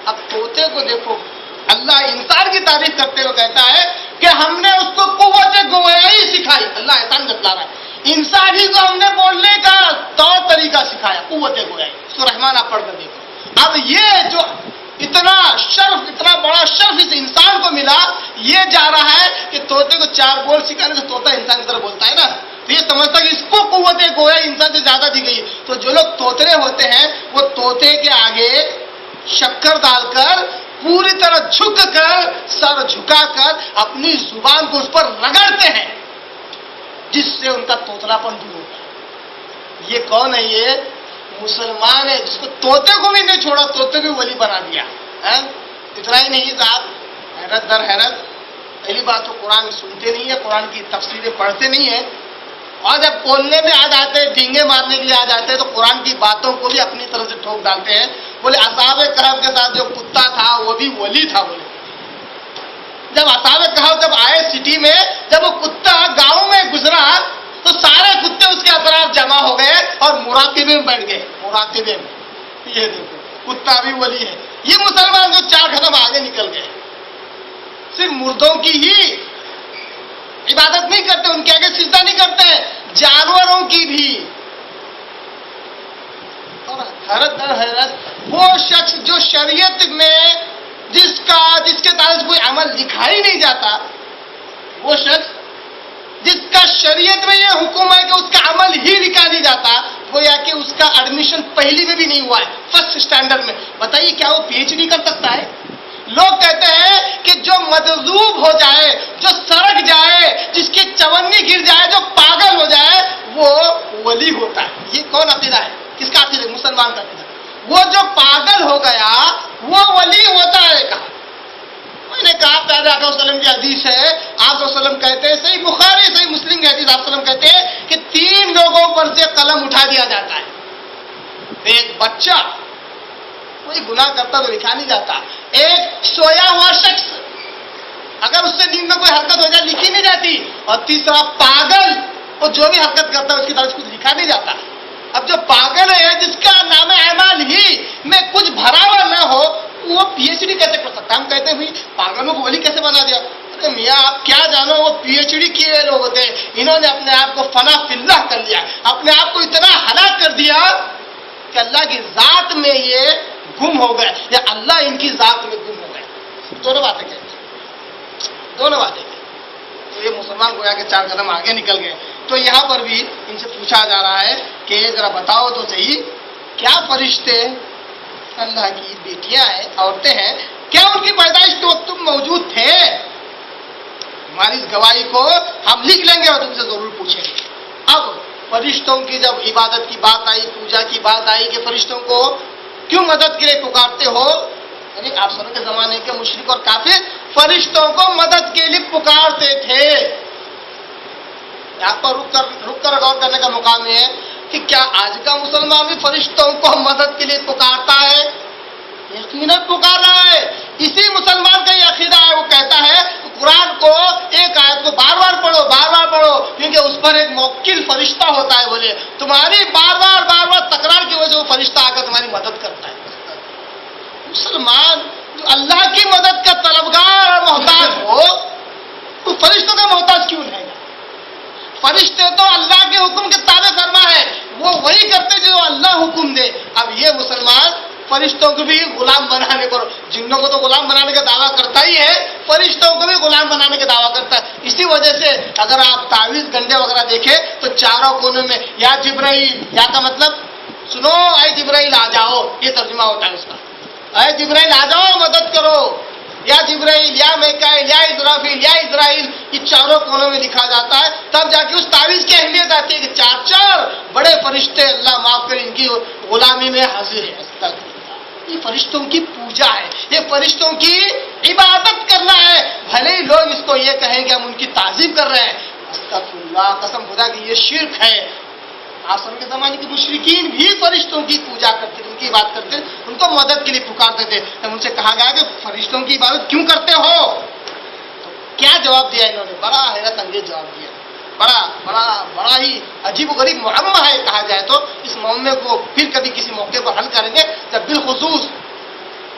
اب طوطے کو دیکھو, اللہ انسان کی تعریف کرتے ہوئے کہتا ہے کہ ہم نے اس کو قوت گویائی سکھائی. اللہ احسان جتلا رہا ہے, انسان ہی کو ہم نے بولنے کا طور طریقہ سکھایا, قوت گویائی. سورہ رحمان آپ پڑھ کر دیکھو. اب یہ جو اتنا شرف, اتنا بڑا شرف اس انسان کو ملا, یہ جا رہا ہے کہ طوطے کو 4 بول سکھانے سے طوطا انسان کی طرح بولتا ہے نا, تو یہ سمجھتا کہ اس کو قوت گویائی انسان سے زیادہ دی گئی. تو جو لوگ طوطے ہوتے ہیں وہ طوطے کے آگے شکر ڈال کر پوری طرح جھک کر, سر جھکا کر اپنی زبان کو اس پر رگڑتے ہیں, جس سے ان کا طوطلا پن دور ہوتا ہے. یہ کون ہے؟ یہ مسلمان ہے جس کو طوطے کو بھی نہیں چھوڑا، طوطے کو ولی بنا دیا. اتنا ہی نہیں صاحب، حیرت در حیرت. پہلی بات تو قرآن سنتے نہیں ہے، قرآن کی تفسیریں پڑھتے نہیں ہیں، اور جب بولنے میں آ جاتے ہیں، ڈینگے مارنے کے لیے آ جاتے ہیں، تو قرآن کی باتوں کو بھی اپنی طرف سے ٹھوک ڈالتے ہیں. بولے اصحاب کہف کے ساتھ جو کتا تھا وہ بھی ولی تھا. بولے جب اصحاب کہف جب آئے سٹی میں، جب وہ کتا گاؤں میں گزرا تو سارے کتے اس کے اطراف جمع ہو گئے اور مراقبے میں بیٹھ گئے. مراقبے میں، یہ دیکھو کتا بھی ولی ہے. یہ مسلمان جو 4 قدم آگے نکل گئے، صرف مردوں کی ہی عبادت نہیں کرتے، ان کے آگے سجدہ نہیں کرتے، جانوروں کی بھی. اور حیرت در حیرت، وہ شخص جو شریعت میں جس کے تعلق کوئی عمل لکھا ہی نہیں جاتا، وہ شخص جس کا شریعت میں یہ حکم ہے کہ اس کا عمل ہی لکھا نہیں جاتا، گویا کہ اس کا ایڈمیشن پہلی میں بھی نہیں ہوا ہے، فرسٹ اسٹینڈرڈ میں. بتائیے کیا وہ پی ایچ ڈی کر سکتا ہے؟ لوگ کہتے ہیں کہ جو مجذوب ہو جائے، جو سرک جائے، جس کی چونی گر جائے، جو پاگل ہو جائے، وہ ولی ہوتا ہے. یہ کون عقیدہ ہے؟ کس کا عقیدہ؟ مسلمان کا عقیدہ. وہ جو پاگل ہو گیا وہ ولی ہوتا ہے. کہا میں نے کہا پیارے آقا صلی اللہ علیہ وسلم کی حدیث ہے، آپ صلی اللہ علیہ وسلم کہتے ہیں، صحیح بخاری صحیح مسلم کی حدیث، آپ صلی اللہ علیہ وسلم کہتے ہیں کہ 3 لوگوں پر سے قلم اٹھا دیا جاتا ہے. ایک بچہ، کوئی گناہ کرتا تو لکھا نہیں جاتا. ایک سویا ہوا شخص، اگر اس سے نیند میں کوئی حرکت ہو جائے لکھی نہیں جاتی. اور تیسرا پاگل، وہ جو بھی حرکت کرتا ہے اس کی طرف کچھ لکھا نہیں جاتا. اب جو پاگل ہے جس کا نام اعمال ہی میں کچھ بھرا ہوا نہ ہو، وہ پی ایچ ڈی کیسے کر سکتا ہے؟ ہم کہتے ہیں بھائی پاگلوں کو ولی کیسے بنا دیا؟ ارے میاں آپ کیا جانو، وہ پی ایچ ڈی کیے لوگ ہوتے ہیں، انہوں نے اپنے آپ کو فنا فی اللہ کر لیا، اپنے آپ کو اتنا ہلاک کر دیا کہ اللہ کی ذات میں یہ گم ہو گئے، یا اللہ ان کی ذات میں گم ہو گئے. دونوں باتیں کہتے ہیں، دونوں باتیں. تو یہ مسلمان گویا کے 4 قدم آگے نکل گئے. تو یہاں پر بھی ان سے پوچھا جا رہا ہے کہ ذرا بتاؤ تو صحیح، کیا فرشتے اللہ کی بیٹیاں ہیں، عورتیں ہیں، کیا ان کی پیدائش کے وقت تم موجود تھے؟ ہماری اس گواہی کو ہم لکھ لیں گے اور تم سے ضرور پوچھیں گے. اب فرشتوں کی جب عبادت کی بات آئی، پوجا کی بات آئی کہ فرشتوں کو کیوں مدد کے لیے پکارتے ہو، یعنی آپ سنوں کے زمانے کے مشرک اور کافر فرشتوں کو مدد کے لیے پکارتے تھے. یہاں پر رک کر غور کرنے کا مقام ہے کہ کیا آج کا مسلمان بھی فرشتوں کو مدد کے لیے پکارتا ہے؟ یقیناً پکار رہا ہے. اسی مسلمان کا یہ عقیدہ ہے، وہ کہتا ہے قرآن کو ایک آیت کو بار بار پڑھو، بار بار پڑھو، کیونکہ اس پر ایک موکل فرشتہ ہوتا ہے. بولے تمہاری بار بار تکرار کی وجہ سے وہ فرشتہ آ کر تمہاری مدد کرتا ہے. مسلمان جو اللہ کی مدد کا طلبگار اور محتاج ہو، تو فرشتوں کا محتاج کیوں ہے؟ فرشتے تو اللہ کے حکم کے تابع فرما ہے، وہ وہی کرتے جو اللہ حکم دے. اب یہ مسلمان فرشتوں کو بھی غلام بنانے کو، جنوں کو تو غلام بنانے کا دعویٰ کرتا ہی ہے، فرشتوں کو بھی غلام بنانے کا دعویٰ کرتا ہے. اسی وجہ سے اگر آپ تعویذ گنڈے وغیرہ دیکھیں تو چاروں کونوں میں یا جبرائیل، یا کا مطلب سنو اے جبرائیل آ جاؤ، یہ ترجمہ ہوتا ہے اس کا. اے جبرائیل آ جاؤ مدد کرو، یا جبرائیل، یا میکائیل، یا اسرافیل، یا اسرائیل، یہ چاروں کونوں میں لکھا جاتا ہے. تب جا کے اس تعویذ کی اہمیت آتی ہے کہ 4 بڑے فرشتے اللہ معاف کر ان کی غلامی میں حاضر ہے. یہ فرشتوں کی پوجا ہے، یہ فرشتوں کی عبادت کرنا ہے. بھلے ہی لوگ اس کو یہ کہیں کہ ہم ان کی تعظیم کر رہے ہیں، استغفر اللہ، قسم خدا کی یہ شرک ہے. آسر کے زمانے کے مشرکین بھی فرشتوں کی پوجا کرتے تھے، ان کی عبادت کرتے تھے، ان کو مدد کے لیے پکارتے تھے. جب ان سے کہا گیا کہ فرشتوں کی عبادت کیوں کرتے ہو، تو کیا جواب دیا انہوں نے؟ بڑا حیرت انگیز جواب دیا، بڑا ہی عجیب و غریب معمہ ہے کہا جائے تو. اس معمے کو پھر کبھی کسی موقع پر حل کریں گے جب بالخصوص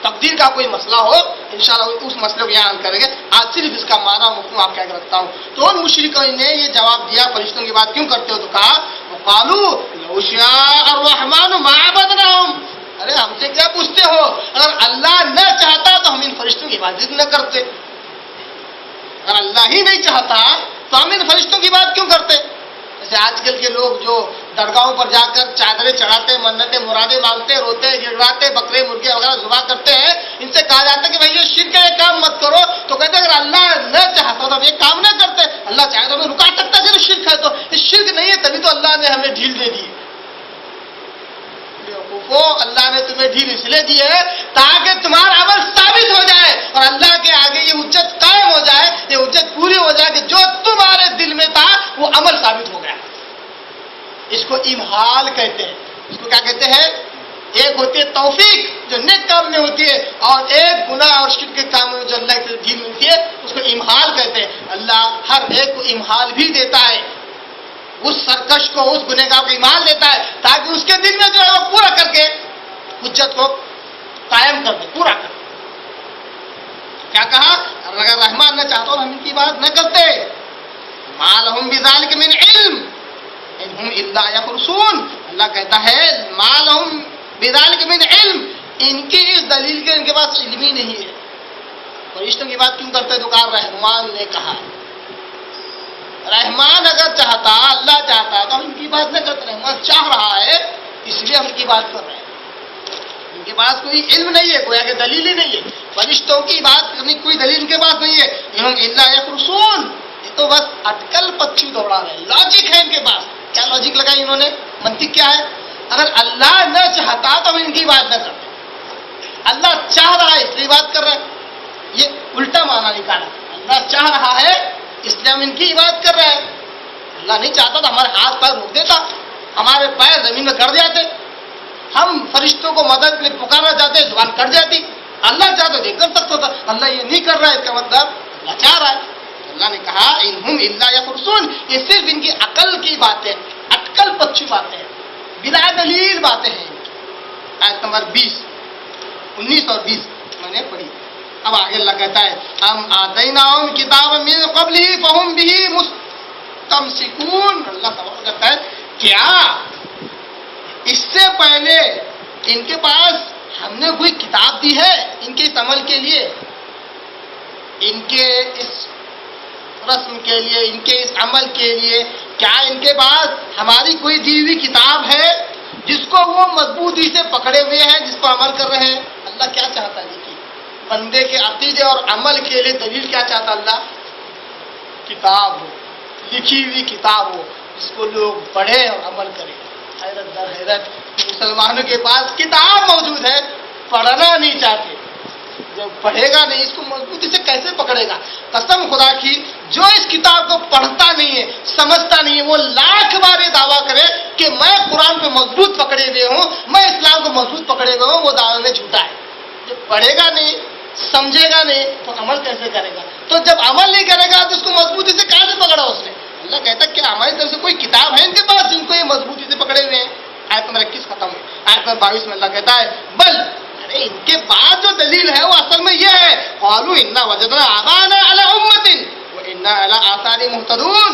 تقدیر کا کوئی مسئلہ ہو، انشاءاللہ اس مسئلے کو یہاں حل کریں گے. آج صرف اس کا معنی و مفہوم آپ کہہ کے رکھتا ہوں. تو ان مشرکین نے یہ جواب دیا فرشتوں کی بات کیوں کرتے ہو، تو کہا وقالوا لو شاء الرحمن ما عبدناهم، ارے ہم سے کیا پوچھتے ہو، اگر اللہ نہ چاہتا تو ہم ان فرشتوں کی عبادت نہ کرتے. اگر اللہ ہی نہیں چاہتا تو ہم ان فرشتوں کی بات کیوں کرتے؟ جیسے آج کل کے لوگ جو درگاہوں پر جا کر چادریں چڑھاتے، منتیں مرادیں مانگتے، روتے گڑاتے، بکرے مرغے وغیرہ ذبح کرتے ہیں، ان سے کہا جاتا ہے کہ بھائی یہ شرک ہے، یہ کام مت کرو. تو کہتے ہیں اگر اللہ نہ چاہتا تو ہم یہ کام نہ کرتے، اللہ چاہے تو ہمیں رکا سکتا ہے. اگر شرک ہے تو یہ شرک نہیں ہے، تبھی تو اللہ نے ہمیں ڈھیل دے دی. بیوقوفو، اللہ نے تمہیں ڈھیل اس لیے دی ہے تاکہ تمہارا عمل ثابت ہو جائے اور اللہ کے آگے یہ حجت قائم ہو جائے، یہ حجت پوری ہو جائے کہ جو تمہارے دل میں تھا وہ عمل ثابت ہو گیا۔ اس کو امحال کہتے ہیں۔ اس کو کیا کہتے ہیں؟ ایک ہوتی ہے توفیق جو نیک کام میں ہوتی ہے، اور ایک گناہ اور شرک کے کام میں جو اللہ کی ڈھیل ملتی ہے اس کو امحال کہتے ہیں۔ اللہ ہر ایک کو امحال بھی دیتا ہے، اس سرکش کو، اس گنہگار کو ایمان دیتا ہے تاکہ اس کے دل میں جو ہے وہ پورا کر کے حجت کو قائم کر دے، پورا کر دے۔ کیا کہا؟ اگر رحمان نہ چاہتا ہم ان کی بات نہ کرتے۔ ما لہم بذالک من علم ان ہم الا یخرصون، اللہ کہتا ہے ما لہم بذالک من علم، ان کی اس دلیل کے ان کے پاس علم ہی نہیں ہے۔ فرشتوں کی بات کیوں کرتے؟ تو کہا رحمان نے کہا۔ رحمان اگر چاہتا، اللہ چاہتا تو ہم ان کی بات نہ کرتے۔ رحمان چاہ رہا ہے اس لیے ہم ان کی بات کر رہے ہیں۔ ان کے پاس کوئی علم نہیں ہے، کوئی آگے دلیل ہی نہیں ہے۔ فرشتوں کی بات کرنے کی کوئی دلیل ان کے پاس نہیں ہے۔ انہم الا یخرصون، یہ تو بس اٹکل پچو دوڑا رہے ہیں، لاجک ہے ان کے پاس۔ کیا لاجک لگائی انہوں نے؟ منطق کیا ہے؟ اگر اللہ نہ چاہتا تو ہم ان کی بات نہ کرتے، اللہ چاہ رہا ہے اس لیے بات کر رہے ہیں۔ یہ الٹا معنی نکالا، اللہ چاہ رہا ہے اس لیے ہم ان کی عبادت کر رہے ہیں۔ اللہ نہیں چاہتا تو ہمارے ہاتھ پیر روک دیتا، ہمارے پیر زمین میں گڑ جاتے، ہم فرشتوں کو مدد کے لیے پکارنا چاہتے زبان کٹ جاتی۔ اللہ چاہتا تو یہ کر سکتا تھا، اللہ یہ نہیں کر رہا ہے، اس کا مطلب اللہ چاہ رہا ہے۔ اللہ نے کہا انہم الا یخرصون، یہ صرف ان کی عقل کی باتیں، اٹکل پچو باتیں ہیں، بلا دلیل باتیں ہیں۔ آیت نمبر 19 اور 20 میں نے پڑھی۔ اب آگے اللہ کہتا ہے ہم آتیناہم کتابا من قبلہ فہم بہ مستمسکون، اللہ تعالیٰ کہتا ہے کیا اس سے پہلے ان کے پاس ہم نے کوئی کتاب دی ہے ان کے اس عمل کے لیے، ان کے اس رسم کے لیے، ان کے اس عمل کے لیے؟ کیا ان کے پاس ہماری کوئی دی ہوئی کتاب ہے جس کو وہ مضبوطی سے پکڑے ہوئے ہیں، جس کو عمل کر رہے ہیں؟ اللہ کیا چاہتا ہے؟ دیکھیے بندے کے عقیدے اور عمل کے لیے دلیل کیا چاہتا اللہ؟ کتاب ہو، لکھی ہوئی کتاب ہو جس کو لوگ پڑھے اور عمل کریں۔ حیرت در حیرت مسلمانوں کے پاس کتاب موجود ہے، پڑھنا نہیں چاہتے۔ جب پڑھے گا نہیں اس کو مضبوطی سے کیسے پکڑے گا؟ قسم خدا کی جو اس کتاب کو پڑھتا نہیں ہے، سمجھتا نہیں ہے، وہ لاکھ بار یہ دعویٰ کرے کہ میں قرآن پہ مضبوط پکڑے ہوئے ہوں، میں اسلام کو مضبوط پکڑے ہوئے ہوں، وہ دعوے میں جھوٹا ہے۔ جب پڑھے گا نہیں، سمجھے گا نہیں تو عمل کیسے کرے گا؟ تو جب عمل نہیں کرے گا تو اس کو مضبوطی سے کیسے پکڑا اس نے؟ اللہ کہتا ہے کیا ہماری طرف سے کوئی کتاب ہے ان کے پاس جن کو یہ مضبوطی سے پکڑے ہوئے ہیں؟ آیت نمبر 21 ختم ہے۔ آیت نمبر 22 میں اللہ کہتا ہے بل، ان کے بعد جو دلیل ہے وہ اصل میں یہ ہے قالوا انا وجدنا آباءنا علی امۃ وانا علی آثارہم مہتدون،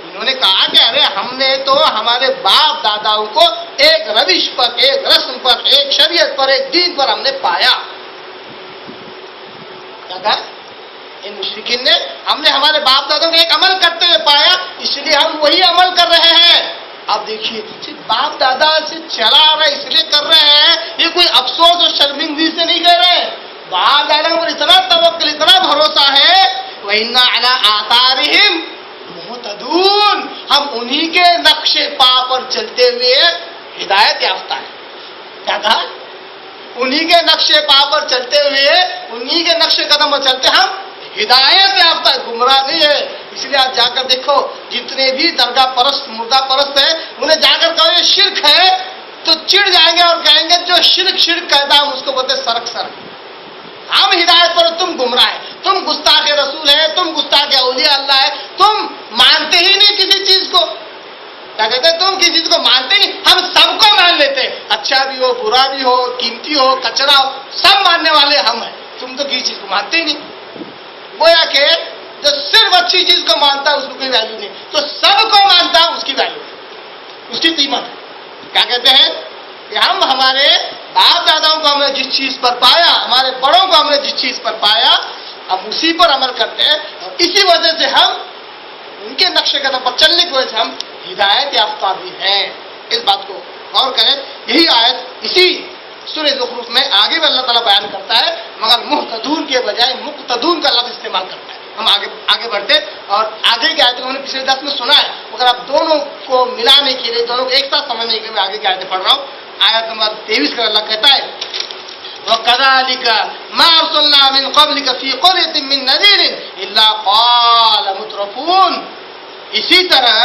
انہوں نے کہا کہ ارے ہم نے تو ہمارے باپ داداؤں کو ایک روش پر، ایک رسم پر، ایک شریعت پر، ایک دین پر ہم نے پایا۔ کیا کہا ان مشرکین نے؟ ہم نے ہمارے باپ داداؤں کو ایک عمل کرتے ہوئے پایا اس لیے ہم وہی عمل کر رہے ہیں۔ اب دیکھیے صرف باپ دادا سے چلا آ رہا ہے اس لیے کر رہے ہیں، یہ کوئی افسوس اور شرمندگی سے نہیں کر رہے ہیں۔ باپ دادا پر اتنا توکل، اتنا بھروسہ ہے وَإِنَّا عَلَىٰ آثَارِهِمْ مُهْتَدُونَ، ہم انہی کے نقش پا پر چلتے ہوئے ہدایت یافتہ ہیں۔ کیا کہا؟ انہی کے نقش پا پر چلتے ہوئے، انہی کے نقش قدم پر چلتے ہم ہدایت یافتہ، گمراہ نہیں ہے۔ اس لیے آج جا کر دیکھو جتنے بھی درگاہ پرست، مردہ پرست ہیں، انہیں جا کر کہو یہ شرک ہے تو چڑ جائیں گے اور کہیں گے جو شرک کہتا ہے ہم اس کو بولتے سرک۔ ہم ہدایت پر، تم گمراہ ہے، تم گستاخ رسول ہے، تم گستاخ اولیاء اللہ ہے، تم مانتے ہی نہیں کسی چیز کو۔ کیا کہتے ہیں؟ تم کسی چیز کو مانتے نہیں، ہم سب کو مان لیتے ہیں، اچھا بھی ہو، برا بھی ہو، قیمتی ہو، کچرا ہو، سب ماننے والے ہم ہیں، تم تو کسی چیز کو مانتے ہی نہیں۔ گویا کہ جو صرف اچھی چیز کو مانتا ہے اس کو کوئی ویلیو نہیں، تو سب کو مانتا ہے اس کی ویلیو ہے، اس کی قیمت ہے۔ کیا کہتے ہیں کہ ہم ہمارے باپ داداؤں کو ہم نے جس چیز پر پایا، ہمارے بڑوں کو ہم نے جس چیز پر پایا، ہم اسی پر عمل کرتے ہیں، اور اسی وجہ سے ہم ان کے نقش قدم پر چلنے کی وجہ سے ہم ہدایت یافتہ بھی ہیں۔ اس بات کو غور کریں، یہی آیت اسی سورہ زخرف میں آگے بھی اللہ تعالیٰ بیان کرتا ہے، مگر محتدون کے بجائے مقتدون کا لفظ استعمال کرتا ہے۔ ہم آگے بڑھتے اور آگے کی آیتوں کو ہم نے پچھلے درس میں سنا ہے، مگر اب دونوں کو ملانے کے لیے، دونوں کو ایک ساتھ سمجھنے کے لیے میں آگے کی آیتیں پڑھ رہا ہوں۔ آیت نمبر 23 کا اللہ کہتا ہے وَكَذَلِكَ مَا أَرْسَلْنَا مِنْ قَبْلِكَ فِي قَرْيَةٍ مِّن نَذِيرٍ إِلَّا قَالَ مُتْرَفُونَ، اسی طرح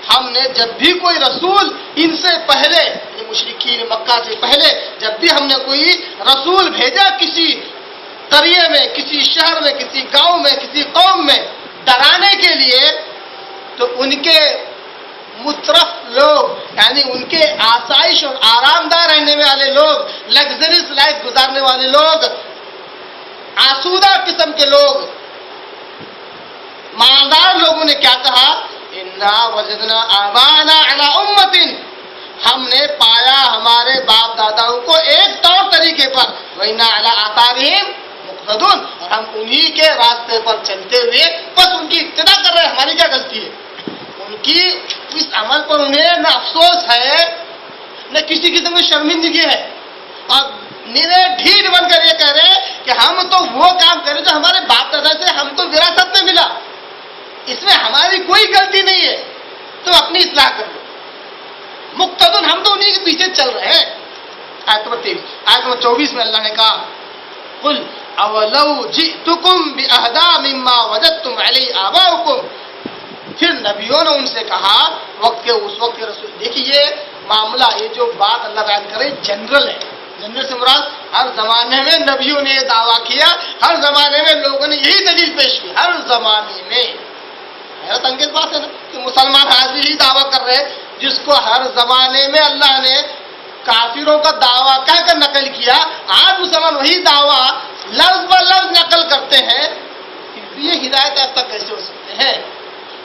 ہم نے جب بھی کوئی رسول ان سے پہلے، مشرکین مکہ سے پہلے جب بھی ہم نے کوئی رسول بھیجا کسی قریے میں، کسی شہر میں، کسی گاؤں میں، کسی قوم میں ڈرانے کے لیے، تو ان کے مترف لوگ یعنی ان کے آسائش اور آرام دہ رہنے والے لوگ، لگژریز لائف گزارنے والے لوگ، آسودہ قسم کے لوگ، مالدار لوگوں نے کیا کہا؟ اِنَّا وَجَدْنَا آبَانَا عَلَىٰ أُمَّةٍ، ہم نے پایا ہمارے باپ داداؤں کو ایک طور طریقے پر، وَإِنَّا عَلَىٰ آثَارِهِمْ مُقْتَدُونَ، اور ہم انہی کے راستے پر چلتے ہوئے بس ان کی اقتدا کر رہے ہیں، ہماری کیا غلطی ہے؟ ان کی اس عمل پر انہیں نہ افسوس ہے نہ کسی قسم کی شرمندگی ہے، اور نیرے ڈھیٹ بن کر یہ کہہ رہے ہیں کہ ہم تو وہ کام کریں جو ہمارے باپ دادا سے ہم کو وراثت میں ملا، اس میں ہماری کوئی غلطی نہیں ہے، تم اپنی اصلاح کر لو۔ مقتدن، ہم تو انہی کے پیچھے چل رہے ہیں۔ آیت نمبر 23، آیت نمبر 24 میں اللہ نے کہا قُلْ أَوَلَوْ جِئْتُكُمْ بِأَهْدَىٰ مِمَّا وَجَدتُّمْ عَلَيْهِ آبَاؤُكُمْ، پھر نبیوں نے ان سے کہا وقت کے اس وقت کے رسول، دیکھیے معاملہ یہ جو بات اللہ بیان کرے جنرل ہے، جنرل سے مراد ہر زمانے میں نبیوں نے یہ دعویٰ کیا، ہر زمانے میں لوگوں نے یہی دلیل پیش کی، ہر زمانے میں۔ حیرت انگیز بات ہے نا کہ مسلمان آج بھی یہی دعویٰ کر رہے ہیں جس کو ہر زمانے میں اللہ نے کافروں کا دعویٰ کہہ کر نقل کیا، آج مسلمان وہی دعویٰ لفظ ب لفظ نقل کرتے ہیں، پھر بھی یہ ہدایت اب تک کیسے ہو سکتے ہیں؟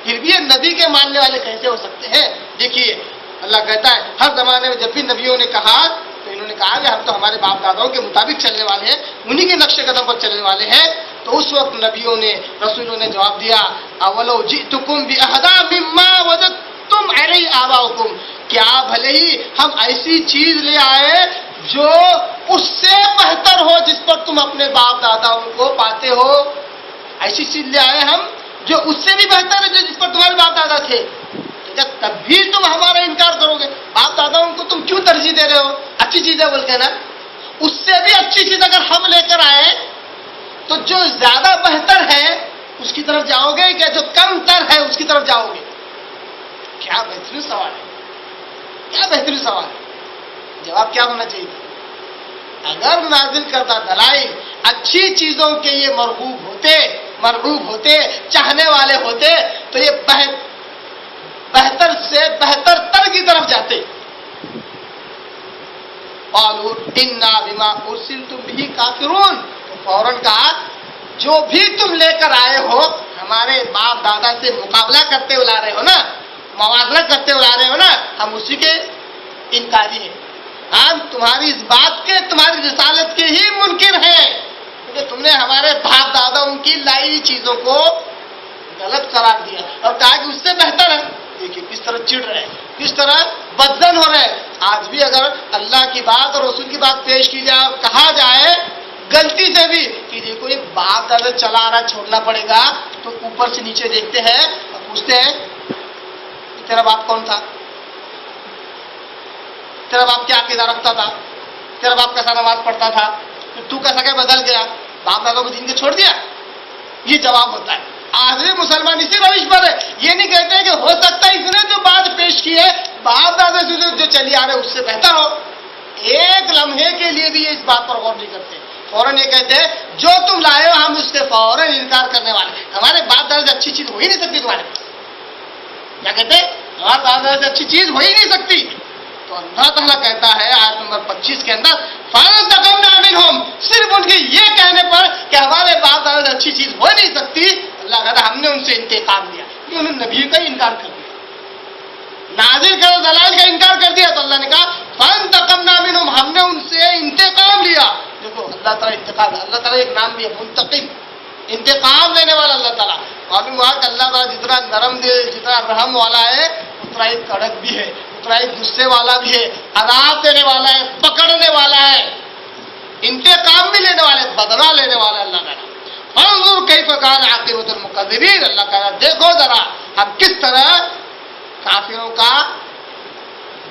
پھر بھی یہ نبی کے ماننے والے کیسے ہو سکتے ہیں؟ دیکھیے اللہ کہتا ہے ہر زمانے میں جب بھی نبیوں نے کہا تو انہوں نے کہا کہ ہم تو ہمارے باپ داداؤں کے مطابق چلنے والے ہیں، انہی کے نقش قدم پر چلنے والے ہیں، تو اس وقت نبیوں نے، رسولوں نے جواب دیا اولو جئتکم بأهدىٰ مما وجدتم علیہ آباؤکم، کیا بھلے ہی ہم ایسی چیز لے آئے جو اس سے بہتر ہو جس پر تم اپنے باپ داداؤں کو پاتے ہو، ایسی چیز لے آئے ہم جو اس سے بھی بہتر ہے جس پر تمہارے باپ دادا تھے، تب بھی تم ہمارا انکار کرو گے؟ باپ داداؤں کو تم کیوں ترجیح دے رہے ہو؟ اچھی چیز ہے بول کے نا، اس سے بھی اچھی چیز اگر ہم لے کر آئے تو جو زیادہ بہتر ہے اس کی طرف جاؤ گے کہ جو کم تر ہے اس کی طرف جاؤ گے؟ کیا بہترین سوال ہے، کیا بہترین سوال ہے۔ جواب کیا ہونا چاہیے؟ اگر نازل کردہ دلائل اچھی چیزوں کے یہ مرغوب ہوتے، چاہنے والے ہوتے، تو یہ بہتر سے بہتر تر کی طرف جاتے۔ قالوا انا بما ارسلتم به کافرون، فوراً کہا جو بھی تم لے کر آئے ہو ہمارے باپ دادا سے مقابلہ کرتے ہوئے لا رہے ہو نا، موازنہ کرتے ہوئے لا رہے ہو نا، ہم اسی کے انکاری ہیں، ہم تمہاری اس بات کے، تمہاری رسالت کے ہی منکر ہیں، کیونکہ تم نے ہمارے باپ دادا ان کی لائی ہوئی چیزوں کو غلط قرار دیا اور کہا کہ اس سے بہتر ہے۔ دیکھیے کس طرح چڑ رہے ہیں، کس طرح بدزن ہو رہے ہیں۔ آج بھی اگر اللہ کی بات اور رسول کی بات پیش کی جائے اور کہا جائے غلطی سے بھی کہ دیکھو یہ باپ دادا چلا آ رہا چھوڑنا پڑے گا، تو اوپر سے نیچے دیکھتے ہیں اور پوچھتے ہیں کہ تیرا باپ کون تھا، تیرا باپ کیا عقیدہ رکھتا تھا، تیرا باپ کیسا نماز پڑھتا تھا، تو کیسا کیا بدل گیا، باپ دادا کو دین کے چھوڑ دیا؟ یہ جواب ہوتا ہے۔ آج بھی مسلمان اسی روش پر ہے، یہ نہیں کہتے کہ ہو سکتا ہے اس نے جو بات پیش کی ہے باپ دادا سے جو چلی آ رہے اس سے بہتر ہو، ایک لمحے کے لیے بھی یہ اس بات پر غور نہیں کرتے، فوراً یہ کہتے ہیں جو تم لائے ہو ہم اس سے فوراً انکار کرنے والے، ہمارے باپ دادا سے اچھی چیز ہو ہی نہیں سکتی تمہارے پاس، کیا کہتے ہیں ہمارے باپ دادا سے اچھی چیز ہو ہی نہیں سکتی۔ تو اللہ تعالیٰ کہتا ہے آیت نمبر 25 کے اندر فَانْتَقَمْنَا مِنْهُمْ، صرف ان کے یہ کہنے پر کہ ہمارے باپ دادا سے اچھی چیز ہو نہیں سکتی، اللہ کہتا ہے ہم نے ان سے انتقام لیا، کہ انہوں نے نبی کا ہی انکار کر دیا، نازل کردہ دلائل کا انکار کر دیا، تو اللہ نے کہا فَانْتَقَمْنَا مِنْهُمْ، ہم نے ان سے انتقام لیا۔ دیکھو اللہ تعالیٰ انتقام، اللہ تعالیٰ ایک نام بھی ہے منتقم، انتقام لینے والا اللہ تعالیٰ۔ معلوم ہوا کہ اللہ تعالیٰ جتنا نرم دل، جتنا رحم والا ہے اتنا ہی کڑک بھی ہے، اتنا ہی غصے والا بھی ہے، عذاب دینے والا ہے، پکڑنے والا ہے، انتقام بھی لینے والا ہے، بدلہ لینے والا ہے اللہ تعالیٰ۔ فانظر کیف کان عاقبۃ المکذبین، اللہ تعالیٰ دیکھو ذرا اب کس طرح کافروں کا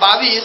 22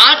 8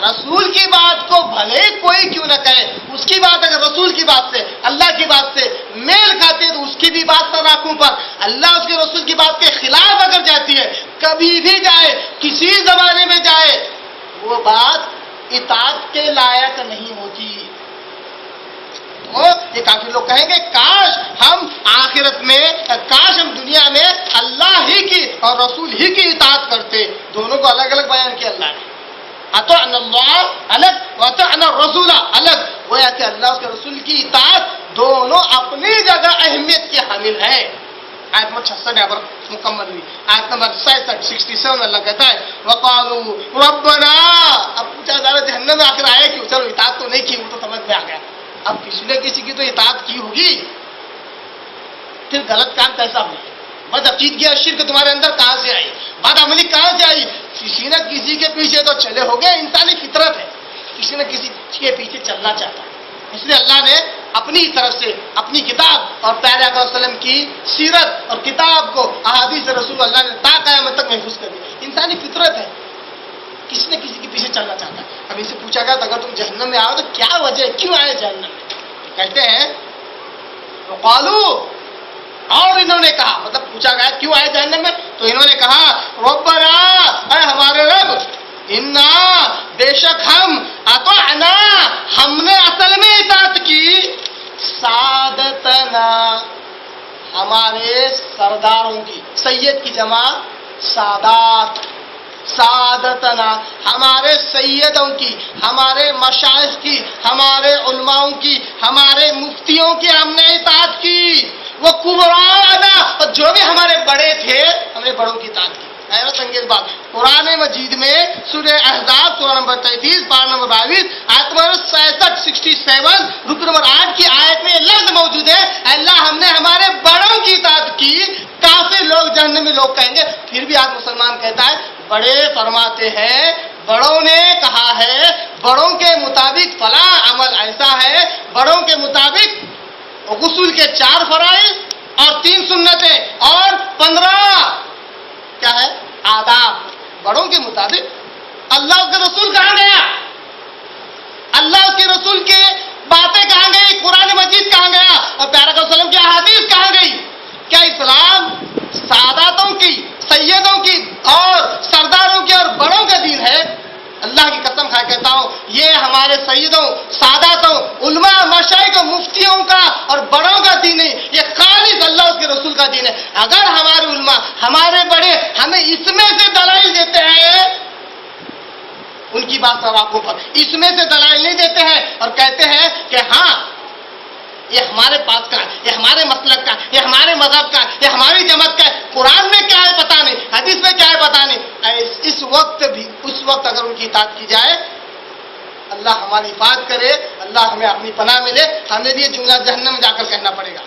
رسول کی بات کو بھلے کوئی کیوں نہ کہے، اس کی بات اگر رسول کی بات سے، اللہ کی بات سے میل کھاتی ہے تو اس کی بھی بات پر آنکھوں پر، اللہ اس کے رسول کی بات کے خلاف اگر جاتی ہے، کبھی بھی جائے، کسی زمانے میں جائے، وہ بات اطاعت کے لائق نہیں ہوتی۔ یہ کافی لوگ کہیں گے کاش ہم آخرت میں، کاش ہم دنیا میں اللہ ہی کی اور رسول ہی کی اطاعت کرتے۔ دونوں کو الگ الگ بیان کیا اللہ نے، اطعنا اللہ الگ واطعنا الرسول الگ، گویا کہ اللہ اس کے رسول کی اطاعت دونوں اپنی جگہ اہمیت کے حامل ہیں۔ آیت نمبر 66 یہاں پر مکمل ہوئی۔ آیت نمبر 67 اللہ کہتا ہے وقالوا ربنا، اب پوچھا جا رہا جہنم میں آخر آئے کیوں؟ چلو اطاعت تو نہیں کی، وہ تو سمجھ میں آ گیا، اب کسی نے کسی کی تو اطاعت کی ہوگی، پھر غلط کام کیسا ہوئی؟ بد عقیدگی اور شرک تمہارے اندر کہاں سے آئی؟ بد عملی کہاں سے آئی؟ کسی نہ کسی کے پیچھے تو چلے ہو گئے، انسانی فطرت ہے، کسی نہ کسی کے پیچھے چلنا چاہتا ہے۔ اس لیے اللہ نے اپنی طرف سے اپنی کتاب اور پیارے آقا صلی اللہ علیہ وسلم کی سیرت اور کتاب کو، احادیث رسول اللہ نے تا قیامت تک محفوظ کر دی۔ انسانی فطرت ہے، کسی نہ کسی کے پیچھے چلنا چاہتا ہے۔ اب ان سے پوچھا گیا اگر تم جہنم میں آؤ تو کیا وجہ ہے، کیوں آئے جہنم میں؟ کہتے ہیں وقالوا، اور انہوں نے کہا، مطلب پوچھا گیا کیوں آئے جہنم میں، تو انہوں نے کہا ربنا، اے ہمارے رب، انا، بے شک ہم، اطعنا، ہم نے اصل میں اطاعت کی، سادتنا، ہمارے سرداروں کی، سید کی جمع سادات، سعادتنا، ہمارے سیدوں کی، ہمارے مشائخ کی، ہمارے علماؤں کی، ہمارے مفتیوں کی ہم نے اطاعت کی، وہ کبرانا، اور جو بھی ہمارے بڑے تھے ہم نے بڑوں کی اطاعت کی۔ حیرت انگیز بات، قرآن مجید میں سورہ احزاب سورہ نمبر 33 پارہ نمبر 22 آیت نمبر 67 رکن نمبر 8 کی آیت میں یہ لفظ موجود ہے، اللہ ہم نے ہمارے بڑوں کی اطاعت کی۔ کافی لوگ جہنمی لوگ کہیں گے، پھر بھی آج مسلمان کہتا ہے بڑے فرماتے ہیں، بڑوں نے کہا ہے، بڑوں کے مطابق فلاں عمل ایسا ہے، بڑوں کے مطابق غسل کے 4 فرائض اور 3 سنتیں اور 15 کیا ہے آداب، بڑوں کے مطابق۔ اللہ اس کے رسول کہاں گیا؟ اللہ اس کے رسول کے باتیں کہاں گئی؟ قرآن مجید کہاں گیا؟ اور پیارے آقا صلی اللہ علیہ وسلم کی احادیث کہاں گئی؟ کیا اسلام ساداتوں کی، سیدوں کی اور سرداروں کی اور بڑوں کا دین ہے؟ اللہ کی قسم کھا کہتا ہوں یہ ہمارے سیدوں، ساداتوں، علماء، مشائخ، مفتیوں کا اور بڑوں کا دین نہیں، یہ خالص اللہ اس کے رسول کا دین ہے۔ اگر ہمارے علماء، ہمارے بڑے ہمیں اس میں سے دلائل دیتے ہیں، ان کی بات پر آنکھوں پر، اس میں سے دلائل نہیں دیتے ہیں اور کہتے ہیں کہ ہاں یہ ہمارے پاس کا ہے، یہ ہمارے مسلک کا، یہ ہمارے مذہب کا، یہ ہماری جماعت کا ہے، قرآن میں کیا ہے پتہ نہیں، حدیث میں کیا ہے پتہ نہیں، اس وقت اگر ان کی اطاعت کی جائے، اللہ ہماری حفاظت کرے، اللہ ہمیں اپنی پناہ ملے، ہمیں بھی یہ جملہ جہنم میں جا کر کہنا پڑے گا۔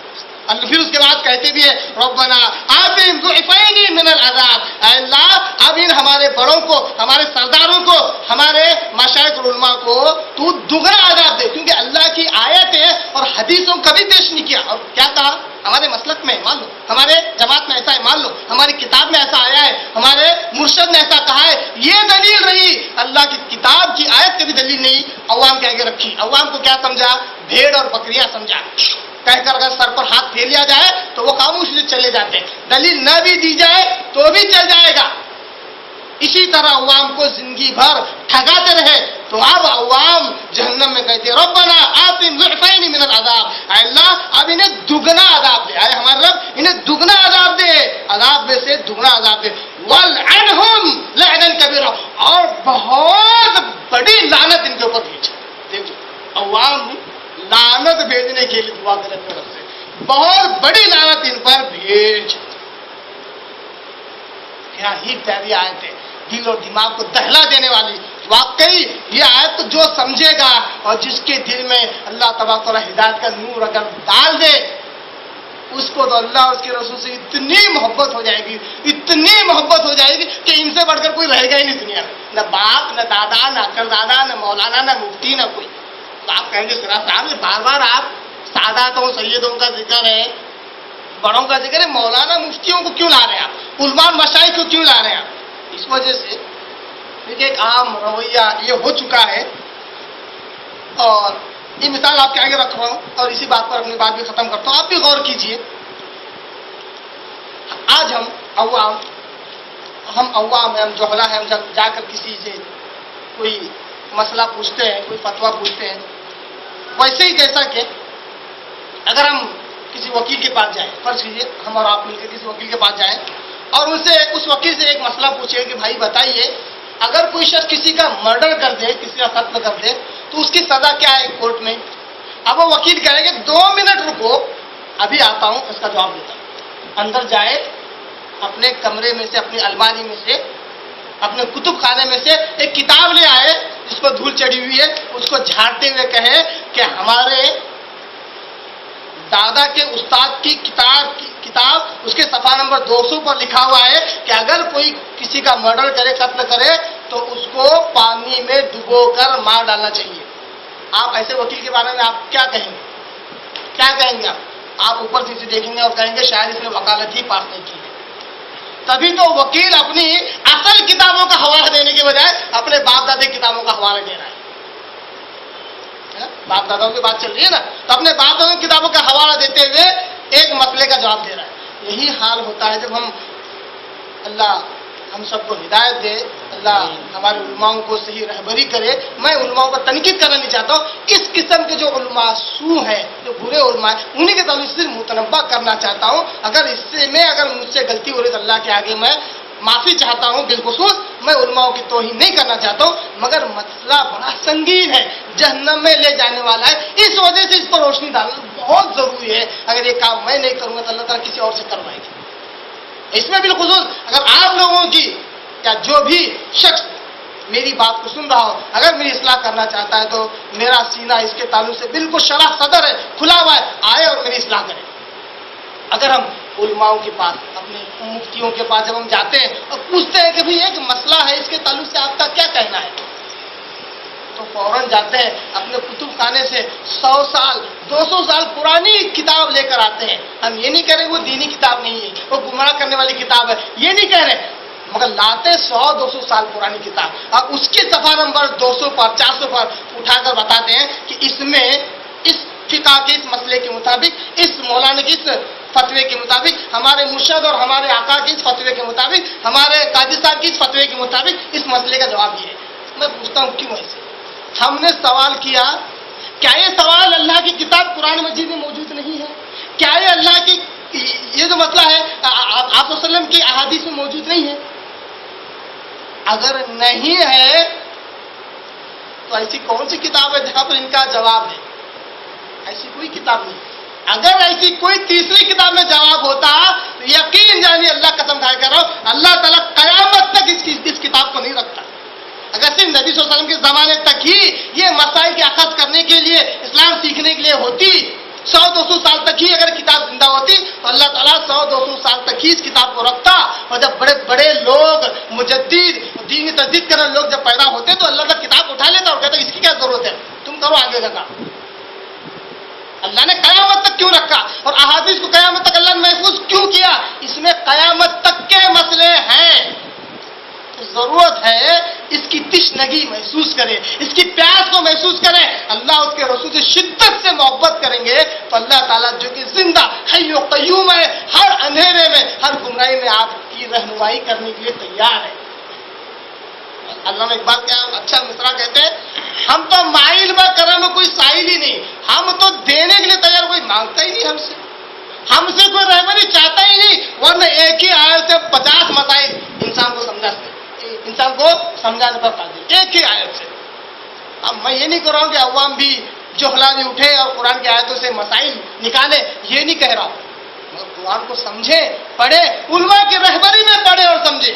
اللہ پھر اس کے بعد کہتے بھی ہے ربنا آتہم ضعفین من العذاب، اے اللہ اب ان ہمارے بڑوں کو، ہمارے سرداروں کو، ہمارے مشائخ اور علماء کو تو دگنا عذاب دے، کیونکہ اللہ کی آیتیں اور حدیثوں کبھی پیش نہیں کیا، اور کیا کہا ہمارے مسلک میں مان لو، ہمارے جماعت میں ایسا ہے مان لو، ہماری کتاب میں ایسا آیا ہے، ہمارے مرشد نے ایسا کہا ہے، یہ دلیل رہی۔ اللہ کی کتاب کی آیت کی بھی دلیل نہیں، عوام کہہ کے رکھی، عوام کو کیا سمجھا؟ بھیڑ اور بکریاں سمجھا، کہہ کر اگر سر پر ہاتھ پھیر لیا جائے تو وہ خاموش سے چلے جاتے ہیں، دلیل نہ بھی دی جائے تو بھی چل جائے گا۔ اسی طرح عوام کو زندگی بھر ٹھگاتے رہے تو اب عوام جہنم میں کہتے ہیں ربنا آتہم ضعفین من العذاب، اے اللہ اب انہیں دگنا عذاب دے، اے ہمارے رب انہیں دگنا عذاب دے، عذاب میں سے دگنا عذاب دے، والعنہم لعنا کبیرا، اور بہت بڑی لعنت ان کے اوپر بھیج۔ دیکھو عوام لعنت بھیجنے کے لیے دعا کرے اپنے رب سے، بہت بڑی لعنت ان پر بھیج۔ کیا ہی پیاری آیت ہے، دل اور دماغ کو دہلا دینے والی۔ واقعی یہ آیت جو سمجھے گا اور جس کے دل میں اللہ تبارک و تعالیٰ ہدایت کا نور اگر ڈال دے، اس کو تو اللہ اور اس کے رسول سے اتنی محبت ہو جائے گی، اتنی محبت ہو جائے گی کہ ان سے بڑھ کر کوئی رہے گا ہی نہیں دنیا میں، نہ باپ، نہ دادا، نہ اکردادا، نہ مولانا، نہ مفتی، نہ کوئی۔ تو آپ کہیں گے سرا صاحب بار بار آپ ساداتوں، سیدوں کا ذکر ہے، بڑوں کا ذکر ہے، مولانا مفتیوں کو کیوں لا رہے ہیں آپ، علماء مشائخ کو کیوں لا رہے ہیں آپ؟ اس وجہ سے کیونکہ ایک عام رویہ یہ ہو چکا ہے، اور یہ مثال آپ کے آگے رکھ رہا ہوں اور اسی بات پر اپنی بات بھی ختم کرتا ہوں. آپ بھی غور کیجئے. آج ہم عوام ہیں، ہم جوہلا ہیں، ہم جب جا کر کسی سے کوئی مسئلہ پوچھتے ہیں، کوئی فتویٰ پوچھتے ہیں، ویسے ہی جیسا کہ اگر ہم کسی وکیل کے پاس جائیں، فرض کیجیے ہم اور آپ مل کر کسی وکیل کے پاس جائیں اور اس وکیل سے ایک مسئلہ پوچھیں کہ بھائی بتائیے، اگر کوئی شخص کسی کا مرڈر کر دے، کسی کا قتل کر دے، تو اس کی سزا کیا ہے کورٹ میں؟ اب وہ وکیل کہے گا 2 منٹ رکو، ابھی آتا ہوں، اس کا جواب دیتا ہوں. اندر جائے، اپنے کمرے میں سے، اپنی الماری میں سے، اپنے کتب خانے میں سے ایک کتاب لے آئے جس پر دھول چڑھی ہوئی ہے، اس کو جھاڑتے ہوئے کہے کہ ہمارے دادا کے استاد کی کتاب اس کے صفحہ نمبر 200 پر لکھا ہوا ہے کہ اگر کوئی کسی کا مرڈر کرے، قتل کرے، تو اس کو پانی میں ڈبو کر مار ڈالنا چاہیے. آپ ایسے وکیل کے بارے میں آپ کیا کہیں گے؟ کیا کہیں گے آپ اوپر سے دیکھیں گے اور کہیں گے شاید اس نے وکالت ہی پاس نہیں کی ہے. تبھی تو وکیل اپنی اصل کتابوں کا حوالہ دینے کے بجائے اپنے باپ دادے کی کتابوں کا حوالہ دے رہا ہے. باپ داداؤں کی بات چل رہی ہے نا، تو اپنے باپ دادوں کی کتابوں کا حوالہ دیتے ہوئے ایک مسئلے کا جواب دے رہا ہے. یہی حال ہوتا ہے جب اللہ ہم سب کو ہدایت دے، اللہ ہمارے علماؤں کو صحیح رہبری کرے. میں علماؤں کا تنقید کرنا نہیں چاہتا ہوں، اس قسم کے جو علماء سو ہیں، جو برے علماء ہیں، انہیں کے تعلق سے متنبہ کرنا چاہتا ہوں. اگر مجھ سے غلطی ہو رہی تو اللہ کے آگے میں معافی چاہتا ہوں. بالخصوص میں علماؤں کی توہین نہیں کرنا چاہتا ہوں، مگر مسئلہ بڑا سنگین ہے، جہنم میں لے جانے والا ہے. اس وجہ سے اس پر روشنی ڈالنا بہت ضروری ہے. اگر یہ کام میں نہیں کروں گا تو اللہ تعالیٰ کسی اور سے کروائے گا. اس میں بالخصوص اگر آپ لوگوں کی یا جو بھی شخص میری بات کو سن رہا ہو، اگر میری اصلاح کرنا چاہتا ہے تو میرا سینہ اس کے تعلق سے بالکل شرح صدر ہے، کھلا ہوا ہے، آئے اور میری اصلاح کرے. اگر ہم علماؤں کے پاس، اپنے مفتیوں کے پاس جب ہم جاتے ہیں اور پوچھتے ہیں کہ بھئی ایک مسئلہ ہے، اس کے تعلق سے آپ کا کیا کہنا ہے، تو فوراً جاتے ہیں اپنے کتب خانے سے 100 سال 200 سال پرانی کتاب لے کر آتے ہیں. ہم یہ نہیں کہہ رہے وہ دینی کتاب نہیں ہے، وہ گمراہ کرنے والی کتاب ہے، یہ نہیں کہہ رہے، مگر لاتے 100-200 سال پرانی کتاب اور اس کے صفحہ نمبر 200 پر 400 پر اٹھا کر بتاتے ہیں کہ اس میں اس فقہ کے اس مسئلے کے مطابق، اس مولانا کی اس فتوے کے مطابق، ہمارے مرشد اور ہمارے آقا کی اس فتوے کے مطابق، ہمارے قاضی صاحب کی اس فتوے کے مطابق اس مسئلے کا جواب یہ ہے. میں پوچھتا ہوں کیوں ایسے؟ ہم نے سوال کیا، کیا یہ سوال اللہ کی کتاب قرآن مجید میں موجود نہیں ہے؟ کیا یہ اللہ کی یہ جو مسئلہ ہے آپ صلی اللہ علیہ وسلم کی احادیث میں موجود نہیں ہے؟ اگر نہیں ہے تو ایسی کون سی کتاب ہے جہاں پر ان کا جواب ہے؟ ایسی کوئی کتاب نہیں. اگر ایسی کوئی تیسری کتاب میں جواب ہوتا تو یقین جانیے، اللہ قسم کھا کر رہا ہوں، اللہ تعالیٰ قیامت تک اس کتاب کو نہیں رکھتا. اگر صرف نبی صلی اللہ علیہ وسلم کے زمانے تک ہی یہ مسائل کے اخذ کرنے کے لیے، اسلام سیکھنے کے لیے ہوتی، 100-200 سال تک ہی اگر کتاب زندہ ہوتی تو اللہ تعالیٰ 100-200 سال تک ہی اس کتاب کو رکھتا. اور جب بڑے بڑے لوگ مجدد، دینی تجدید کرنے لوگ جب پیدا ہوتے تو اللہ تعالیٰ کتاب اٹھا لیتا اور کہتا اس کی کیا ضرورت ہے، تم کرو آگے کا کام. اللہ نے قیامت تک کیوں رکھا اور احادیث کو قیامت تک اللہ نے محفوظ کیوں کیا؟ اس میں قیامت تک کے مسئلے ہیں. ضرورت ہے اس کی تشنگی محسوس کرے، اس کی پیاس کو محسوس کرے. اللہ اس کے رسول سے شدت سے محبت کریں گے تو اللہ تعالیٰ جو کہ زندہ حی و قیوم ہے، ہر اندھیرے میں، ہر گمراہی میں آپ کی رہنمائی کرنے کے لیے تیار ہے. اللہ نے ایک بات کیا اچھا مصرع کہتے ہیں، ہم تو مائل با کرم کوئی سائل ہی نہیں، ہم تو دینے کے لیے تیار، کوئی مانگتا ہی نہیں ہم سے کوئی رہبری چاہتا ہی نہیں، ورنہ ایک ہی آیت سے 50 مسائل انسان کو سمجھانے پر قادر، ایک ہی آیت سے. اب میں یہ نہیں کر رہا ہوں کہ عوام بھی جوہلا بھی اٹھے اور قرآن کی آیتوں سے مسائل نکالے، یہ نہیں کہہ رہا ہوں، مگر قرآن کو سمجھے، پڑھے، علماء کی رہبری میں پڑھے اور سمجھے،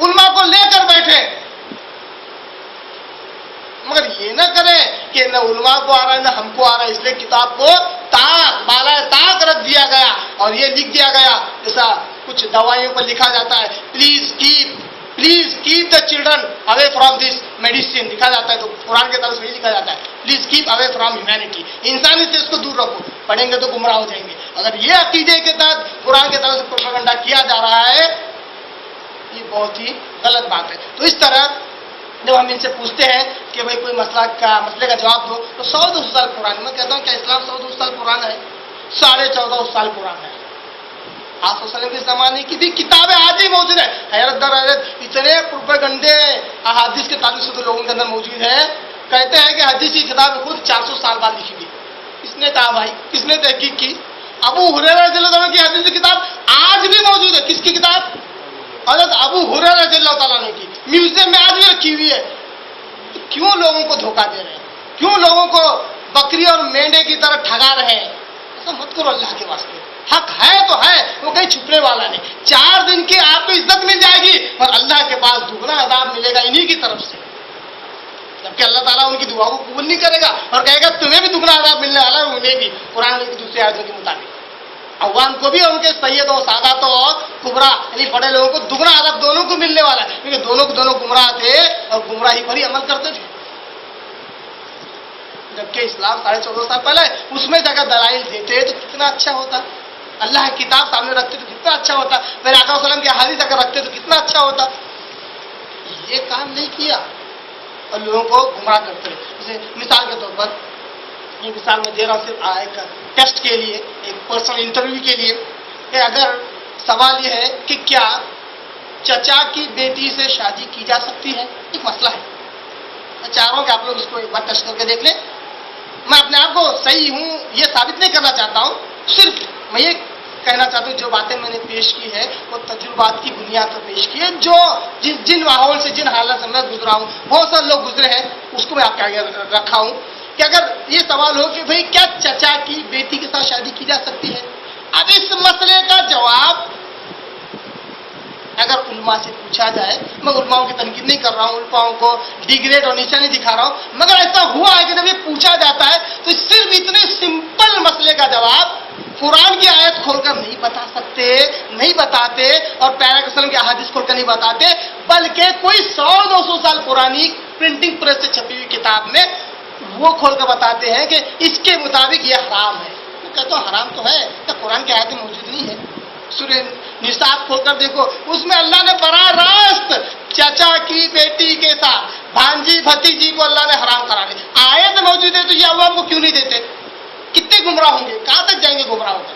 علماء کو لے کر بیٹھے. مگر یہ نہ کریں کہ نہ علماء کو آ رہا ہے نہ ہم کو آ رہا ہے، اس لیے کتاب کو بالائے طاق رکھ دیا گیا اور یہ لکھ دیا گیا جیسا کچھ دوائیوں پر لکھا جاتا ہے، please keep the children away from this medicine لکھا جاتا ہے، تو قرآن کے طرف سے یہ لکھا جاتا ہے please keep away from humanity, انسانی سے اس کو دور رکھو، پڑھیں گے تو گمراہ ہو جائیں گے. اگر یہ عقیدے کے تحت قرآن کی طرف سے پروپیگنڈا کیا جا رہا ہے، یہ بہت ہی غلط بات ہے. تو اس طرح جب ہم ان سے پوچھتے ہیں کہ بھائی کوئی مسئلے کا جواب دو تو 100-200 سال پرانا. میں کہتا ہوں کیا اسلام 100-200 سال پرانا ہے؟ 1450 سال پرانا ہے. آپ صلی اللہ علیہ وسلم کے زمانے کی بھی کتابیں آج ہی موجود ہیں. حیرت در حیرت اتنے پروپیگنڈے احادیث کے تعلق سے تو لوگوں کے اندر موجود ہیں. کہتے ہیں کہ حدیث کی کتاب خود 400 سال بعد لکھی گئی. کس نے کہا بھائی؟ کس نے تحقیق کی؟ ابو ہریرہ رضی اللہ عنہ کی حدیث کی کتاب آج بھی موجود ہے. کس کی کتاب؟ حضرت ابو ہریرہ رضی اللہ تعالیٰ عنہ کی. میوزیم میں آج بھی رکھی ہوئی ہے. تو کیوں لوگوں کو دھوکہ دے رہے ہیں؟ کیوں لوگوں کو بکری اور مینڈے کی طرح ٹھگا رہے ہیں؟ ایسا مت کرو اللہ کے واسطے. حق ہے تو ہے، وہ کہیں چھپنے والا نہیں. 4 دن کی آپ کو عزت مل جائے گی اور اللہ کے پاس دگنا عذاب ملے گا انہی کی طرف سے. جبکہ اللہ تعالیٰ ان کی دعا کو قبول نہیں کرے گا اور کہے گا تمہیں بھی دگنا عذاب ملنے والا ہے، انہیں بھی. قرآن کی دوسری آیتوں کے مطابق عوام کو بھی اور ان کے سید و سادات اور کبرا یعنی بڑے لوگوں کو دگنا عذاب دونوں کو ملنے والا ہے، کیونکہ دونوں گمراہ تھے اور گمراہی پر ہی عمل کرتے تھے. جبکہ اسلام 1450 سال پہلے اس میں اگر دلائل دیتے تو کتنا اچھا ہوتا. اللہ کی کتاب سامنے رکھتے تو کتنا اچھا ہوتا. پھر آقا صلی اللہ علیہ وسلم کی حدیث اگر رکھتے تو کتنا اچھا ہوتا. یہ کام نہیں کیا اور لوگوں کو گمراہ کرتے ہیں. جیسے مثال کے طور پر یہ مثال میں دے رہا ہوں صرف ایک ٹیسٹ کے لیے، ایک پرسنل انٹرویو کے لیے، کہ اگر سوال یہ ہے کہ کیا چچا کی بیٹی سے شادی کی جا سکتی ہے؟ ایک مسئلہ ہے. میں چاہ رہا ہوں کہ آپ لوگ اس کو ایک بار ٹیسٹ کر کے دیکھ لیں. میں اپنے آپ کو صحیح ہوں یہ ثابت نہیں کرنا چاہتا ہوں، صرف میں یہ کہنا چاہتا ہوں جو باتیں میں نے پیش کی ہے وہ تجربات کی بنیاد پر پیش کی ہے. جو جن ماحول سے جن حالات سے میں گزرا ہوں، بہت سارے لوگ گزرے ہیں، اس کو میں آپ کے آگے رکھا ہوں کہ اگر یہ سوال ہو کہ بھئی کیا چچا کی بیٹی کے ساتھ شادی کی جا سکتی ہے؟ اب اس مسئلے کا جواب اگر علماء سے پوچھا جائے، میں علماء کی تنقید نہیں کر رہا ہوں، علماء کو ڈیگریڈ اور نیچا نہیں دکھا رہا ہوں، مگر ایسا ہوا ہے کہ جب یہ پوچھا جاتا ہے تو صرف اتنے سمپل مسئلے کا جواب قرآن کی آیت کھول کر نہیں بتا سکتے، نہیں بتاتے، اور پیارے وسلم کی احادیث کھول کر نہیں بتاتے، بلکہ کوئی 100-200 سال پرانی پرنٹنگ پریس سے چھپی ہوئی کتاب میں وہ کھول کر بتاتے ہیں کہ اس کے مطابق یہ حرام ہے. میں کہتا ہوں حرام تو ہے، تو قرآن کی آیتیں موجود نہیں ہے. سورہ نساء کھول کر دیکھو، اس میں اللہ نے براہ راست چچا کی بیٹی کے ساتھ بھانجی بھتیجی کو اللہ نے حرام کرا دیا. آیت موجود ہے تو یہ عوام کو کیوں نہیں دیتے؟ کتنے گمراہ ہوں گے؟ کہاں تک جائیں گے گمراہ ہو کر؟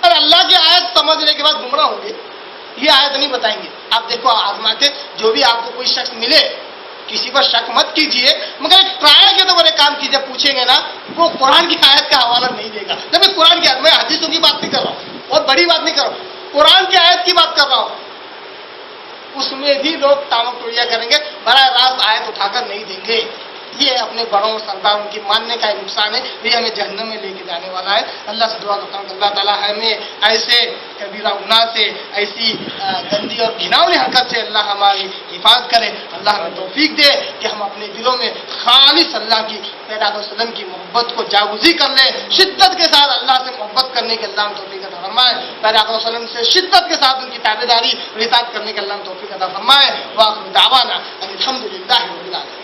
اور اللہ کی آیت سمجھنے کے بعد گمراہ ہوں گے؟ یہ آیت نہیں بتائیں گے. آپ دیکھو آزما کے جو بھی آپ کو کوئی شخص ملے، کسی پر شک مت کیجئے، مگر ایک ٹرائل کے تو بڑے کام کیجئے. پوچھیں گے نا وہ قرآن کی آیت کا حوالہ نہیں دے گا. جب میں قرآن کی آیت، میں حدیثوں کی بات نہیں کر رہا ہوں، بہت بڑی بات نہیں کر رہا ہوں، قرآن کی آیت کی بات کر رہا ہوں. اس میں بھی لوگ تامک ٹوڑیاں کریں گے، براہ راست آیت اٹھا کر نہیں دیں گے. یہ اپنے بڑوں سرداروں کی ماننے کا ایک نقصان ہے، یہ ہمیں جہنم میں لے کے جانے والا ہے. اللہ سے دعا کرتا ہوں کہ اللہ تعالیٰ ہمیں ایسے کبیرہ گناہ سے، ایسی گندی اور گھناؤنی حرکت سے اللہ ہماری حفاظت کرے. اللہ ہمیں توفیق دے کہ ہم اپنے دلوں میں خالص اللہ کی پیدا وسلم کی محبت کو جاگزی کر لیں، شدت کے ساتھ اللہ سے محبت کرنے کے اللہ توفیق عطا فرمائے. پیدا وسلم سے شدت کے ساتھ ان کی تابعداری اور اطاعت کرنے کے اللہ توفیق عطا فرمائے. واخر دعوانا الحمدللہ رب العالمین.